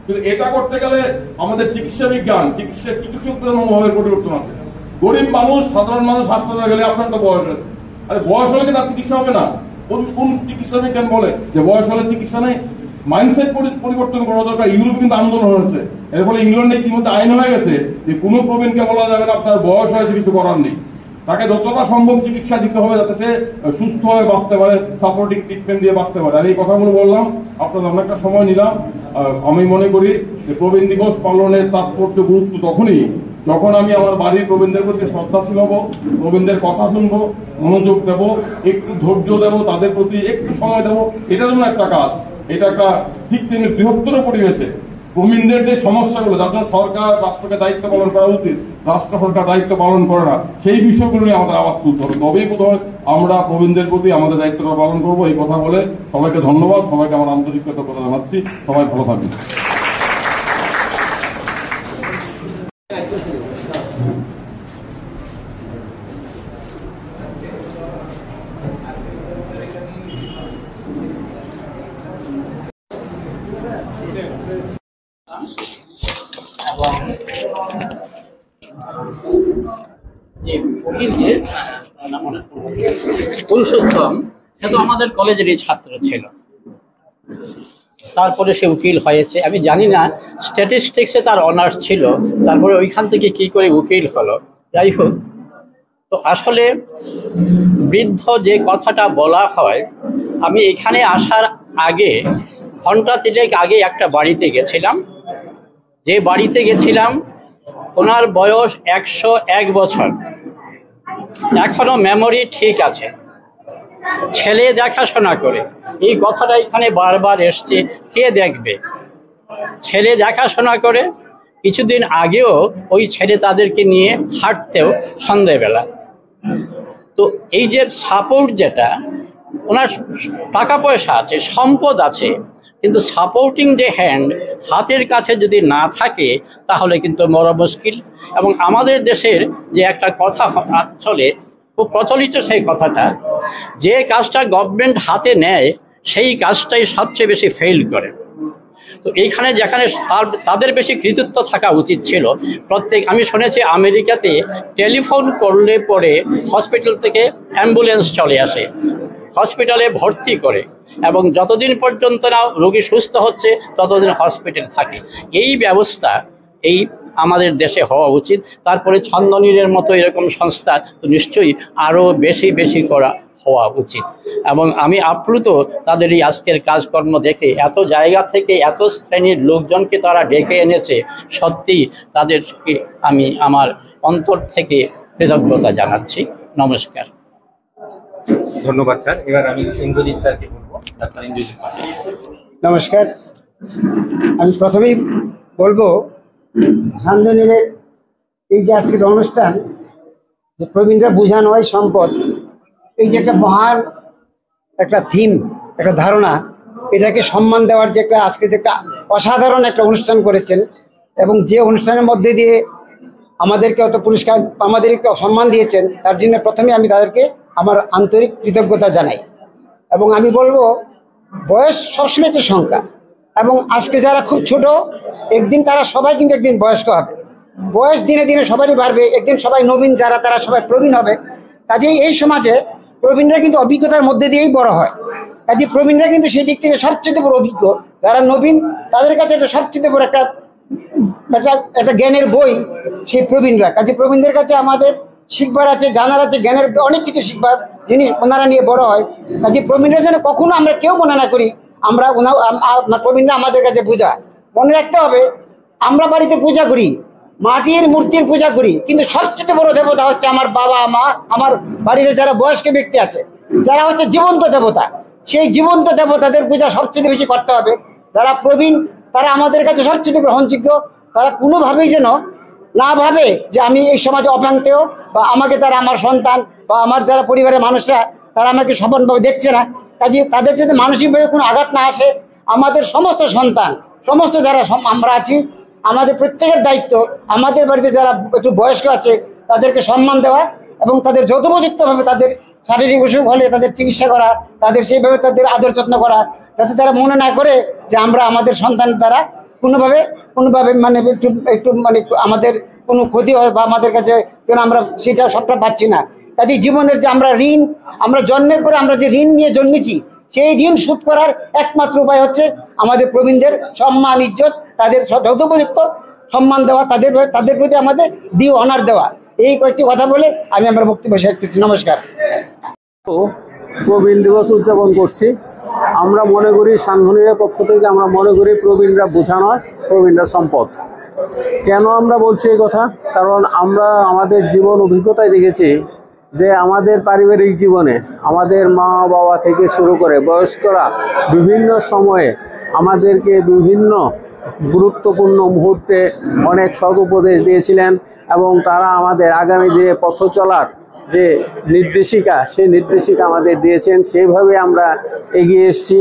কিন্তু এটা করতে গেলে আমাদের চিকিৎসা বিজ্ঞান, চিকিৎসকদের মনোভাবের পরিবর্তন আছে। গরিব মানুষ, সাধারণ মানুষ হাসপাতালে গেলে আপনার তো বয়স হয়েছে, আরে বয়স হলে কি তার চিকিৎসা হবে না? কোন চিকিৎসা বিজ্ঞান বলে যে বয়স হলে চিকিৎসা নেই? মাইন্ডসেট পরিবর্তন করা দরকার। ইউরোপে কিন্তু আন্দোলন হয়েছে, এর ফলে ইংল্যান্ডে ইতিমধ্যে আইন হয়ে গেছে যে কোনো প্রবীণকে বলা যাবে না আপনার বয়স হয়েছে কিছু করার নেই। তাকে যতটা সম্ভব চিকিৎসা দিতে হবে যাতে সে সুস্থভাবে বাঁচতে পারে, সাপোর্টিং ট্রিটমেন্ট দিয়ে বাঁচতে পারে। আর এই কথাগুলো বললাম, আপনাদের অনেকটা সময় নিলাম। আমি মনে করি যে প্রবীণ দিবস পালনের তাৎপর্য গুরুত্ব তখনই যখন আমি আমার বাড়ির প্রবীণদের প্রতি শ্রদ্ধাশীল হব, প্রবীণদের কথা শুনবো, মনোযোগ দেব, একটু ধৈর্য দেব, তাদের প্রতি একটু সময় দেব। এটা যেমন একটা কাজ, এটা একটা ঠিক তেমনি বৃহত্তর পরিবেশে প্রবীণদের যে সমস্যাগুলো, যার জন্য সরকার রাষ্ট্রকে দায়িত্ব পালন করা উচিত, রাষ্ট্র সরকার দায়িত্ব পালন করে না, সেই বিষয়গুলো নিয়ে আমাদের আওয়াজ তুলতে হবে। তবেই বোধহয় আমরা প্রবীণদের প্রতি আমাদের দায়িত্বটা পালন করবো। এই কথা বলে সবাইকে ধন্যবাদ, সবাইকে আমার আন্তরিক কৃতজ্ঞতা জানাচ্ছি। সবাই ভালো থাকবেন। উকিল যে পুরুষোত্তম, সে তো আমাদের কলেজেরই ছাত্র ছিল, তারপরে সে উকিল হয়েছে। আমি জানি না স্ট্যাটিস্টিক্সে তার অনার্স ছিল, তারপরে ওইখান থেকে কি করে উকিল হলো। যাই হোক, তো আসলে বৃদ্ধ যে কথাটা বলা হয়, আমি এখানে আসার আগে ঘন্টা 3 আগে একটা বাড়িতে গেছিলাম। যে বাড়িতে গেছিলাম ওনার বয়স 101 বছর। এখনো মেমোরি ঠিক আছে, ছেলে দেখাশোনা করে, এই কথাটা এখানে বারবার এসছে, কে দেখবে? ছেলে দেখাশোনা করে। কিছুদিন আগেও ওই ছেলে তাদেরকে নিয়ে হাঁটতেও সন্ধ্যেবেলা। তো এই যে সাপোর্ট, যেটা ওনার টাকা পয়সা আছে, সম্পদ আছে, কিন্তু সাপোর্টিং যে হ্যান্ড হাতের কাছে যদি না থাকে তাহলে কিন্তু বড় মুশকিল। এবং আমাদের দেশের যে একটা কথা চলে, খুব প্রচলিত সেই কথাটা, যে কাজটা গভর্নমেন্ট হাতে নেয় সেই কাজটাই সবচেয়ে বেশি ফেল করে। তো এইখানে যেখানে তাদের বেশি কৃতিত্ব থাকা উচিত ছিল, আমি শুনেছি আমেরিকাতে টেলিফোন করলে পরে হসপিটাল থেকে অ্যাম্বুলেন্স চলে আসে, হসপিটালে ভর্তি করে, এবং যতদিন পর্যন্ত না রোগী সুস্থ হচ্ছে ততদিন হসপিটাল থাকে। এই ব্যবস্থা এই আমাদের দেশে হওয়া উচিত। তারপরে ছন্দনীরের মতো এরকম সংস্থা তো নিশ্চয়ই আরও বেশি বেশি করা হওয়া উচিত। এবং আমি আপ্লুত তাদের এই আজকের কাজকর্ম দেখে, এত জায়গা থেকে এত শ্রেণীর লোকজনকে তারা ডেকে এনেছে, সত্যি তাদেরকে আমি আমার অন্তর থেকে কৃতজ্ঞতা জানাচ্ছি। নমস্কার। ধন্যবাদ স্যার। এবার আমি ইন্দ্রজিৎ স্যারকে বলবো। ডাক্তার ইন্দ্রজিৎ। নমস্কার। আমি প্রথমেই বলবো, সান্ধ্যনীরের এই যে আজকের অনুষ্ঠান, যে প্রবীণরা বোঝানো হয় সম্পদ, এই যে একটা মহান একটা থিম, একটা ধারণা, এটাকে সম্মান দেওয়ার যে একটা আজকে যে একটা অসাধারণ একটা অনুষ্ঠান করেছেন, এবং যে অনুষ্ঠানের মধ্যে দিয়ে আমাদেরকে অত পুরস্কার, আমাদেরকে সম্মান দিয়েছেন, তার জন্য প্রথমে আমি তাদেরকে আমার আন্তরিক কৃতজ্ঞতা জানাই। এবং আমি বলবো, বয়স সবসময় একটা সংখ্যা, এবং আজকে যারা খুব ছোট, একদিন তারা সবাই কিন্তু একদিন বয়স্ক হবে। বয়স দিনে দিনে সবারই বাড়বে, একদিন সবাই নবীন, যারা তারা সবাই প্রবীণ হবে। কাজেই এই সমাজে প্রবীণরা কিন্তু অভিজ্ঞতার মধ্যে দিয়েই বড় হয়। কাজে প্রবীণরা কিন্তু সেই দিক থেকে সবচেয়ে বড় অভিজ্ঞ। যারা নবীন, তাদের কাছে একটা সবচেয়ে বড় একটা জ্ঞানের বই সেই প্রবীণরা। কাজে প্রবীণদের কাছে আমাদের শিখবার আছে, জানার আছে, জ্ঞানের অনেক কিছু শিখবার জিনিস ওনারা নিয়ে বড় হয়। কাজে প্রবীণরা যেন কখনো আমরা কেউ মনে না করি আমরা প্রবীণরা আমাদের কাছে পূজা। মনে রাখতে হবে, আমরা বাড়িতে পূজা করি, মাটির মূর্তির পূজা করি, কিন্তু সবচেয়ে বড় দেবতা হচ্ছে আমার বাবা মা, আমার বাড়িতে যারা বয়স্ক ব্যক্তি আছে, যারা হচ্ছে জীবন্ত দেবতা। সেই জীবন্ত দেবতাদের পূজা সবচেয়ে বেশি করতে হবে। যারা প্রবীণ, তারা আমাদের কাছে সবচেয়ে গ্রহণযোগ্য। তারা কোনোভাবেই যেন না ভাবে যে আমি এই সমাজে অপাঙ্ক্তেয়, বা আমাকে তারা আমার সন্তান বা আমার যারা পরিবারের মানুষরা তারা আমাকে সমানভাবে দেখছে না। কাজে তাদের যাতে মানসিকভাবে কোনো আঘাত না আসে, আমাদের সমস্ত সন্তান, সমস্ত যারা আমরা আছি, আমাদের প্রত্যেকের দায়িত্ব আমাদের বাড়িতে যারা একটু বয়স্ক আছে তাদেরকে সম্মান দেওয়া, এবং তাদের যথোপযুক্তভাবে তাদের শারীরিক অসুখ হলে তাদের চিকিৎসা করা, তাদের সেইভাবে তাদের আদর যত্ন করা, যাতে তারা মনে না করে যে আমরা আমাদের সন্তান দ্বারা কোনোভাবে মানে একটু মানে আমাদের কোনো ক্ষতি হয়, বা আমাদের কাছে যেন আমরা সেটা সবটা পাচ্ছি না। কাজে জীবনের যে আমরা ঋণ, আমরা জন্মের পরে আমরা যে ঋণ নিয়ে জন্মেছি, সেই ঋণ শোধ করার একমাত্র উপায় হচ্ছে আমাদের প্রবীণদের সম্মান, ইজ্জত, তাদের যথোপযুক্ত সম্মান দেওয়া, তাদের প্রতি আমাদের ডিউ অনার দেওয়া। এই কয়েকটি কথা বলে আমি আমার বক্তব্য শেষ করছি। নমস্কার। প্রবীণ দিবস উদযাপন করছি। আমরা মনে করি, সান্ধ্যনীরের পক্ষ থেকে আমরা মনে করি, প্রবীণরা বোঝা নয়, প্রবীণরা সম্পদ। কেন আমরা বলছি এই কথা? কারণ আমরা আমাদের জীবন অভিজ্ঞতায় দেখেছি যে আমাদের পারিবারিক জীবনে আমাদের মা বাবা থেকে শুরু করে বয়স্করা বিভিন্ন সময়ে আমাদেরকে বিভিন্ন গুরুত্বপূর্ণ মুহূর্তে অনেক সদ উপদেশ দিয়েছিলেন, এবং তারা আমাদের আগামী দিনে পথ চলার যে নির্দেশিকা, সেই নির্দেশিকা আমাদের দিয়েছেন। সেইভাবে আমরা এগিয়ে এসেছি,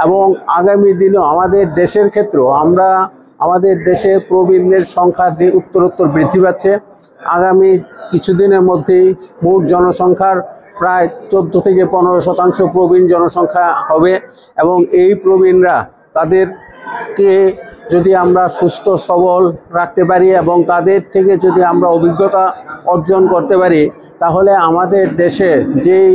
এবং আগামী দিনেও আমাদের দেশের ক্ষেত্রেও আমাদের দেশে প্রবীণদের সংখ্যা উত্তরোত্তর বৃদ্ধি পাচ্ছে। আগামী কিছুদিনের মধ্যেই মোট জনসংখ্যার প্রায় 14 থেকে 15% প্রবীণ জনসংখ্যা হবে, এবং এই প্রবীণরা তাদেরকে যদি আমরা সুস্থ সবল রাখতে পারি এবং তাদের থেকে যদি আমরা অভিজ্ঞতা অর্জন করতে পারি, তাহলে আমাদের দেশে যেই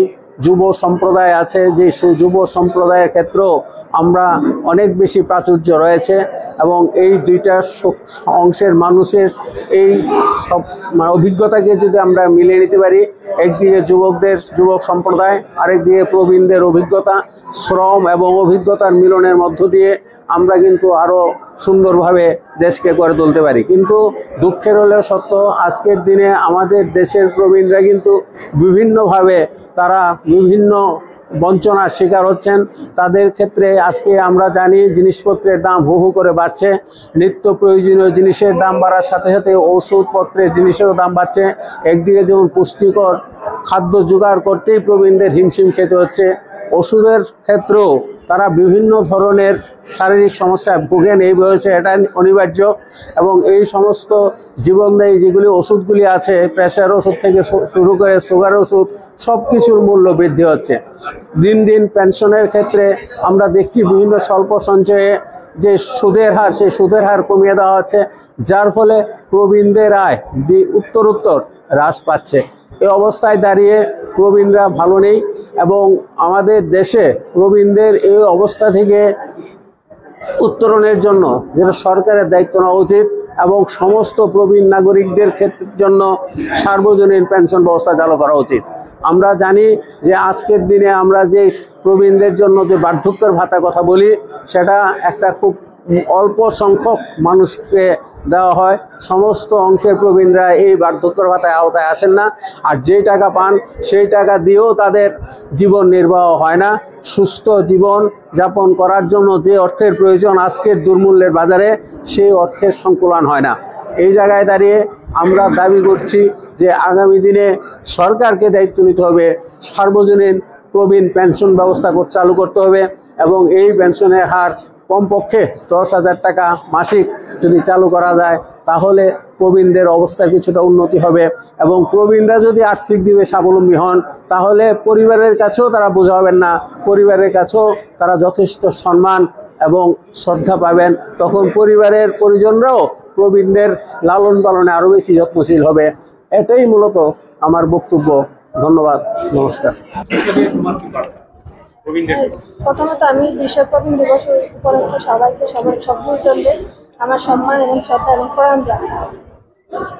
যুব সম্প্রদায় আছে, যে যুব সম্প্রদায়ের ক্ষেত্রেও আমরা অনেক বেশি প্রাচুর্য রয়েছে, এবং এই দুইটা অংশের মানুষের এই সব অভিজ্ঞতাকে যদি আমরা মিলিয়ে নিতে পারি, একদিকে যুবক সম্প্রদায়, আরেকদিকে প্রবীণদের অভিজ্ঞতা, শ্রম এবং অভিজ্ঞতার মিলনের মধ্য দিয়ে আমরা কিন্তু আরও সুন্দরভাবে দেশকে গড়ে তুলতে পারি। কিন্তু দুঃখের হলেও সত্য, আজকের দিনে আমাদের দেশের প্রবীণরা কিন্তু বিভিন্নভাবে তারা বিভিন্ন বঞ্চনার শিকার হচ্ছেন। তাদের ক্ষেত্রে আজকে আমরা জানি জিনিসপত্রের দাম হু হু করে বাড়ছে, নিত্য প্রয়োজনীয় জিনিসের দাম বাড়ার সাথে সাথে ওষুধপত্রের জিনিসেরও দাম বাড়ছে। একদিকে যেমন পুষ্টিকর খাদ্য জোগাড় করতেই প্রবীণদের হিমশিম খেতে হচ্ছে, ওষুধের ক্ষেত্রেও তারা বিভিন্ন ধরনের শারীরিক সমস্যায় ভোগেন এই বয়সে, এটা অনিবার্য। এবং এই সমস্ত জীবনদায়ী যেগুলি ওষুধগুলি আছে, প্রেশার ওষুধ থেকে শুরু করে সুগার ওষুধ, সব কিছুর মূল্য বৃদ্ধি হচ্ছে। দিন দিন পেনশনের ক্ষেত্রে আমরা দেখছি বিভিন্ন স্বল্প সঞ্চয়ে যে সুদের হার, সেই সুদের হার কমিয়ে দেওয়া হচ্ছে, যার ফলে প্রবীণদের আয় উত্তরোত্তর হ্রাস পাচ্ছে। এই অবস্থায় দাঁড়িয়ে প্রবীণরা ভালো নেই এবং আমাদের দেশে প্রবীণদের এই অবস্থা থেকে উত্তরণের জন্য যেটা সরকারের দায়িত্ব নেওয়া উচিত এবং সমস্ত প্রবীণ নাগরিকদের ক্ষেত্রের জন্য সার্বজনীন পেনশন ব্যবস্থা চালু করা উচিত। আমরা জানি যে আজকের দিনে আমরা যে প্রবীণদের জন্য যে বার্ধক্যের ভাতার কথা বলি, সেটা একটা খুব অল্প সংখ্যক মানুষকে দেওয়া হয়। সমস্ত অংশের প্রবীণরা এই বার্ধক্যের ভাতায় আওতায় আসেন না, আর যেই টাকা পান সেই টাকা দিয়েও তাদের জীবন নির্বাহ হয় না। সুস্থ জীবন যাপন করার জন্য যে অর্থের প্রয়োজন আজকের দুর্মূল্যের বাজারে, সেই অর্থের সংকুলান হয় না। এই জায়গায় দাঁড়িয়ে আমরা দাবি করছি যে আগামী দিনে সরকারকে দায়িত্ব নিতে হবে, সার্বজনীন প্রবীণ পেনশন ব্যবস্থা চালু করতে হবে এবং এই পেনশনের হার কমপক্ষে 10,000 টাকা মাসিক যদি চালু করা যায়, তাহলে প্রবীণদের অবস্থার কিছুটা উন্নতি হবে। এবং প্রবীণরা যদি আর্থিক দিকে স্বাবলম্বী হন, তাহলে পরিবারের কাছেও তারা বোঝা হবেন না, পরিবারের কাছেও তারা যথেষ্ট সম্মান এবং শ্রদ্ধা পাবেন। তখন পরিবারের পরিজনরাও প্রবীণদের লালন পালনে আরও বেশি যত্নশীল হবে। এটাই মূলত আমার বক্তব্য। ধন্যবাদ, নমস্কার। প্রথমত আমি বিশ্ব প্রবীণ দিবস উপলক্ষে সব গুরুজনদের আমার সম্মান এবং শ্রদ্ধা এবং প্রণাম জানাই।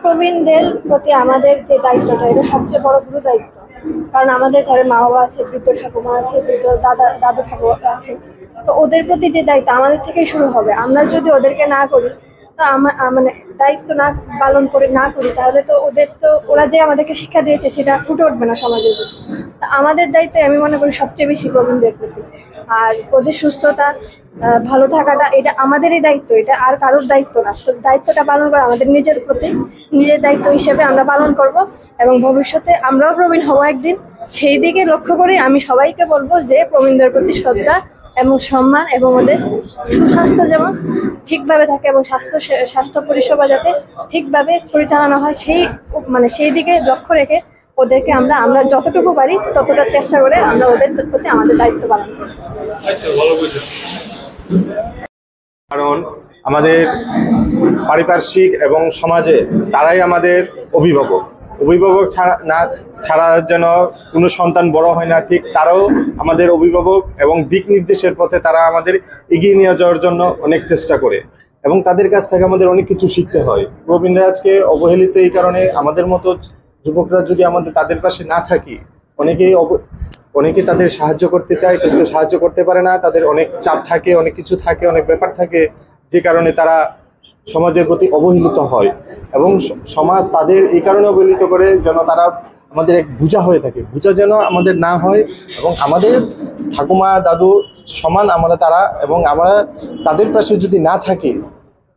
প্রবীণদের প্রতি আমাদের যে দায়িত্বটা, এটা সবচেয়ে বড় গুরু দায়িত্ব। কারণ আমাদের ঘরে মা বাবা আছে, বৃদ্ধ ঠাকুমা আছে, বৃদ্ধ দাদু ঠাকুমা আছে, তো ওদের প্রতি যে দায়িত্ব আমাদের থেকেই শুরু হবে। আমরা যদি ওদেরকে না করি, তো মানে দায়িত্ব না পালন করে না করি, তাহলে তো ওরা যে আমাদেরকে শিক্ষা দিয়েছে সেটা ফুটে উঠবে না সমাজের প্রতি। আমাদের দায়িত্ব আমি মনে করি সবচেয়ে বেশি প্রবীণদের প্রতি। আর ওদের সুস্থতা, ভালো থাকাটা এটা আমাদেরই দায়িত্ব, এটা আর কারোর দায়িত্ব না। তো দায়িত্বটা পালন করা আমাদের নিজের প্রতি, নিজের দায়িত্ব হিসেবে আমরা পালন করব এবং ভবিষ্যতে আমরাও প্রবীণ হব একদিন। সেই দিকে লক্ষ্য করে আমি সবাইকে বলবো যে প্রবীণদের প্রতি শ্রদ্ধা এবং সম্মান এবং ওদের সুস্বাস্থ্য যেমন ঠিকভাবে থাকে এবং স্বাস্থ্য পরিষেবা যাতে ঠিকভাবে পরিচালনা হয়, সেই দিকে লক্ষ্য রেখে ওদেরকে আমরা যতটুকু পারি ততটা চেষ্টা করে আমরা ওদের প্রতি আমাদের দায়িত্ব পালন করি। কারণ আমাদের পারিপার্শ্বিক এবং সমাজে তারাই আমাদের অভিভাবক ছাড়া যেন কোনো সন্তান বড় হয় না, ঠিক তারাও আমাদের অভিভাবক এবং দিক নির্দেশের পথে তারা আমাদের এগিয়ে নিয়ে যাওয়ার জন্য অনেক চেষ্টা করে এবং তাদের কাছ থেকে আমাদের অনেক কিছু শিখতে হয়। প্রবীণরা আজকে অবহেলিত এই কারণে, আমাদের মতো যুবকরা যদি তাদের পাশে না থাকি, অনেকে তাদের সাহায্য করতে চায় কিন্তু সাহায্য করতে পারে না। তাদের অনেক চাপ থাকে, অনেক কিছু থাকে, অনেক ব্যাপার থাকে, যে কারণে তারা সমাজের প্রতি অবহেলিত হয় এবং সমাজ তাদের এই কারণে অবহেলিত করে যেন তারা আমাদের এক বোঝা হয়ে থাকে। বোঝা যেন আমাদের না হয় এবং আমাদের ঠাকুমা দাদু সমান আমরা তারা, এবং আমরা তাদের পাশে যদি না থাকি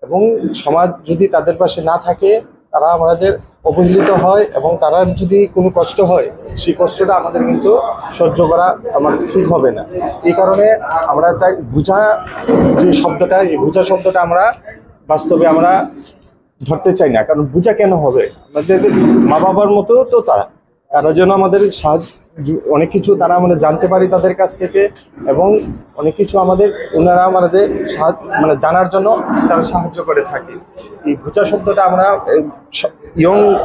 এবং সমাজ যদি তাদের পাশে না থাকে, তারা আমাদের অবহেলিত হয় এবং তারা যদি কোনো কষ্ট হয়, সেই কষ্টটা আমাদের কিন্তু সহ্য করা ঠিক হবে না। এই কারণে আমরা তাই বোঝা যে শব্দটা, এই বোঝা শব্দটা আমরা বাস্তবে আমরা ধরতে চাই না। কারণ বোঝা কেন হবে? আমাদের মা বাবার মতো তো তারা যেন আমাদের অনেক কিছু তারা আমরা জানতে পারি তাদের কাছ থেকে এবং অনেক কিছু ওনারা আমাদের জানার জন্য তারা সাহায্য করে থাকে। এই বোঝা শব্দটা আমরা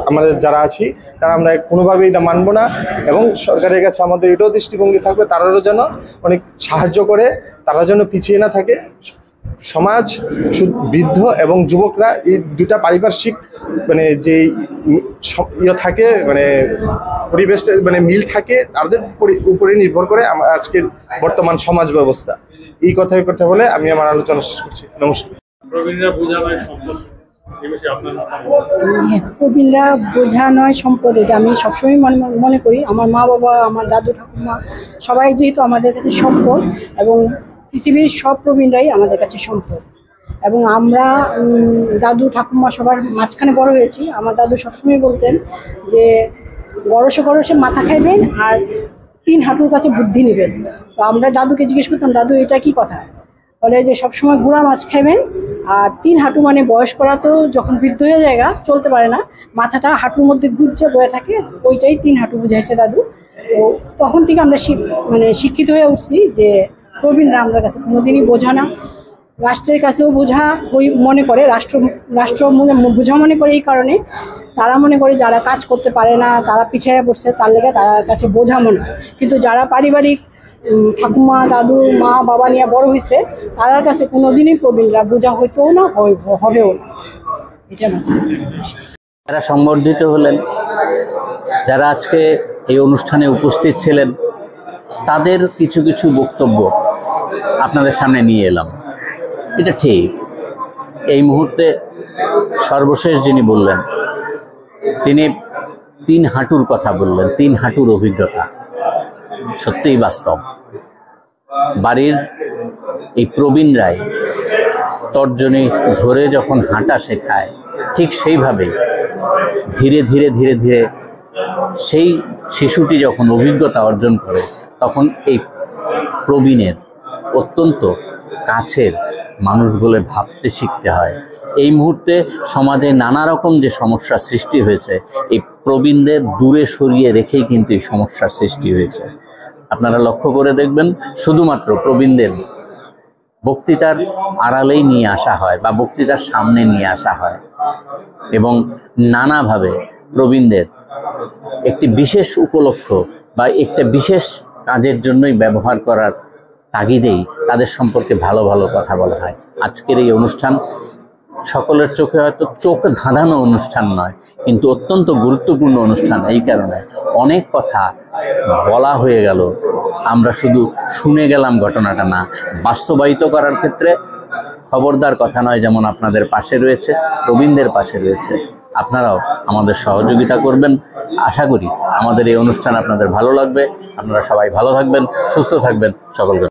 আমাদের যারা আছি তারা আমরা কোনোভাবেই এটা মানব না এবং সরকারের কাছে আমাদের এটাও দৃষ্টিভঙ্গি থাকবে তারাও যেন অনেক সাহায্য করে, তারা যেন পিছিয়ে না থাকে, সমাজ বৃদ্ধ এবং যুবকরা এই দুটা পারিপার্শ্বিক মানে যে ইয়ে থাকে মানে পরিবেশটা মানে মিল থাকে তাদের উপরে নির্ভর করে আজকের বর্তমান সমাজ ব্যবস্থা। এই কথায় কথা বলে আমি আমার আলোচনা শেষ করছি। নমস্কার। প্রবীণরা বোঝা নয় সম্পদ, এটা আমি সবসময় মনে করি। আমার মা বাবা, আমার দাদু ঠাকুমা সবাই যেহেতু আমাদের কাছে সম্পদ, এবং পৃথিবীর সব প্রবীণরাই আমাদের কাছে সম্পদ। এবং আমরা দাদু ঠাকুমা সবার মাঝখানে বড় হয়েছি। আমার দাদু সবসময় বলতেন যে গরসে গরসে মাথা খাইবেন আর 3 হাঁটুর কাছে বুদ্ধি নেবেন। তো আমরা দাদুকে জিজ্ঞেস করতাম, দাদু এটা কি কথা? বলে যে সবসময় গুঁড়া মাছ খাইবেন আর 3 হাঁটু মানে বয়স করা তো যখন বৃদ্ধ হয়ে যায় চলতে পারে না, মাথাটা হাঁটুর মধ্যে গুজে বয়ে থাকে, ওইটাই 3 হাঁটু বুঝাইছে দাদু। তো তখন থেকে আমরা শিক্ষিত হয়ে উঠছি যে প্রবীণরা আমাদের কাছে কোনোদিনই বোঝা না, রাষ্ট্রের কাছেও বোঝা মনে করে, রাষ্ট্র বোঝা মনে করে। এই কারণে তারা মনে করে যারা কাজ করতে পারে না, তারা পিছিয়ে পড়ছে, তার লেগে তার কাছে বোঝা মনে হয়। কিন্তু যারা পারিবারিক ঠাকুমা দাদু মা বাবা নিয়ে বড় হয়েছে, তার কাছে কোনোদিনই প্রবীণরা বোঝা হইতেও না, হবেও না। এটা না, যারা সম্বর্ধিত হলেন, যারা আজকে এই অনুষ্ঠানে উপস্থিত ছিলেন, তাদের কিছু কিছু বক্তব্য আপনাদের সামনে নিয়ে এলাম। এটা ঠিক, এই মুহূর্তে সর্বশেষ যিনি বললেন তিনি 3 হাঁটুর কথা বললেন, 3 হাঁটুর অভিজ্ঞতা সত্যিই বাস্তব। বাড়ির এই প্রবীণরাই তর্জনী ধরে যখন হাঁটা শেখায়, ঠিক সেইভাবেই ধীরে ধীরে ধীরে ধীরে সেই শিশুটি যখন অভিজ্ঞতা অর্জন করে, তখন এই প্রবীণের অত্যন্ত কাছের মানুষ বলে ভাবতে শিখতে হয়। এই মুহূর্তে সমাজে নানা রকম যে সমস্যার সৃষ্টি হয়েছে, এই প্রবীণদের দূরে সরিয়ে রেখেই কিন্তু এই সমস্যার সৃষ্টি হয়েছে। আপনারা লক্ষ্য করে দেখবেন, শুধুমাত্র প্রবীণদের বক্তৃতার আড়ালেই নিয়ে আসা হয় বা বক্তৃতার সামনে নিয়ে আসা হয়, এবং নানাভাবে প্রবীণদের একটি বিশেষ উপলক্ষ বা একটা বিশেষ কাজের জন্যই ব্যবহার করার তাগিদেই তাদের সম্পর্কে ভালো ভালো কথা বলা হয়। আজকের এই অনুষ্ঠান সকলের চোখে হয়তো চোখ ধাঁধানো অনুষ্ঠান নয়, কিন্তু অত্যন্ত গুরুত্বপূর্ণ অনুষ্ঠান। এই কারণে অনেক কথা বলা হয়ে গেল, আমরা শুধু শুনে গেলাম ঘটনাটা না, বাস্তবায়িত করার ক্ষেত্রে খবরদার কথা নয়, যেমন আপনাদের পাশে রয়েছে, প্রবীণদের পাশে রয়েছে, আপনারাও আমাদের সহযোগিতা করবেন। আশা করি আমাদের এই অনুষ্ঠান আপনাদের ভালো লাগবে। আপনারা সবাই ভালো থাকবেন, সুস্থ থাকবেন। সকলকে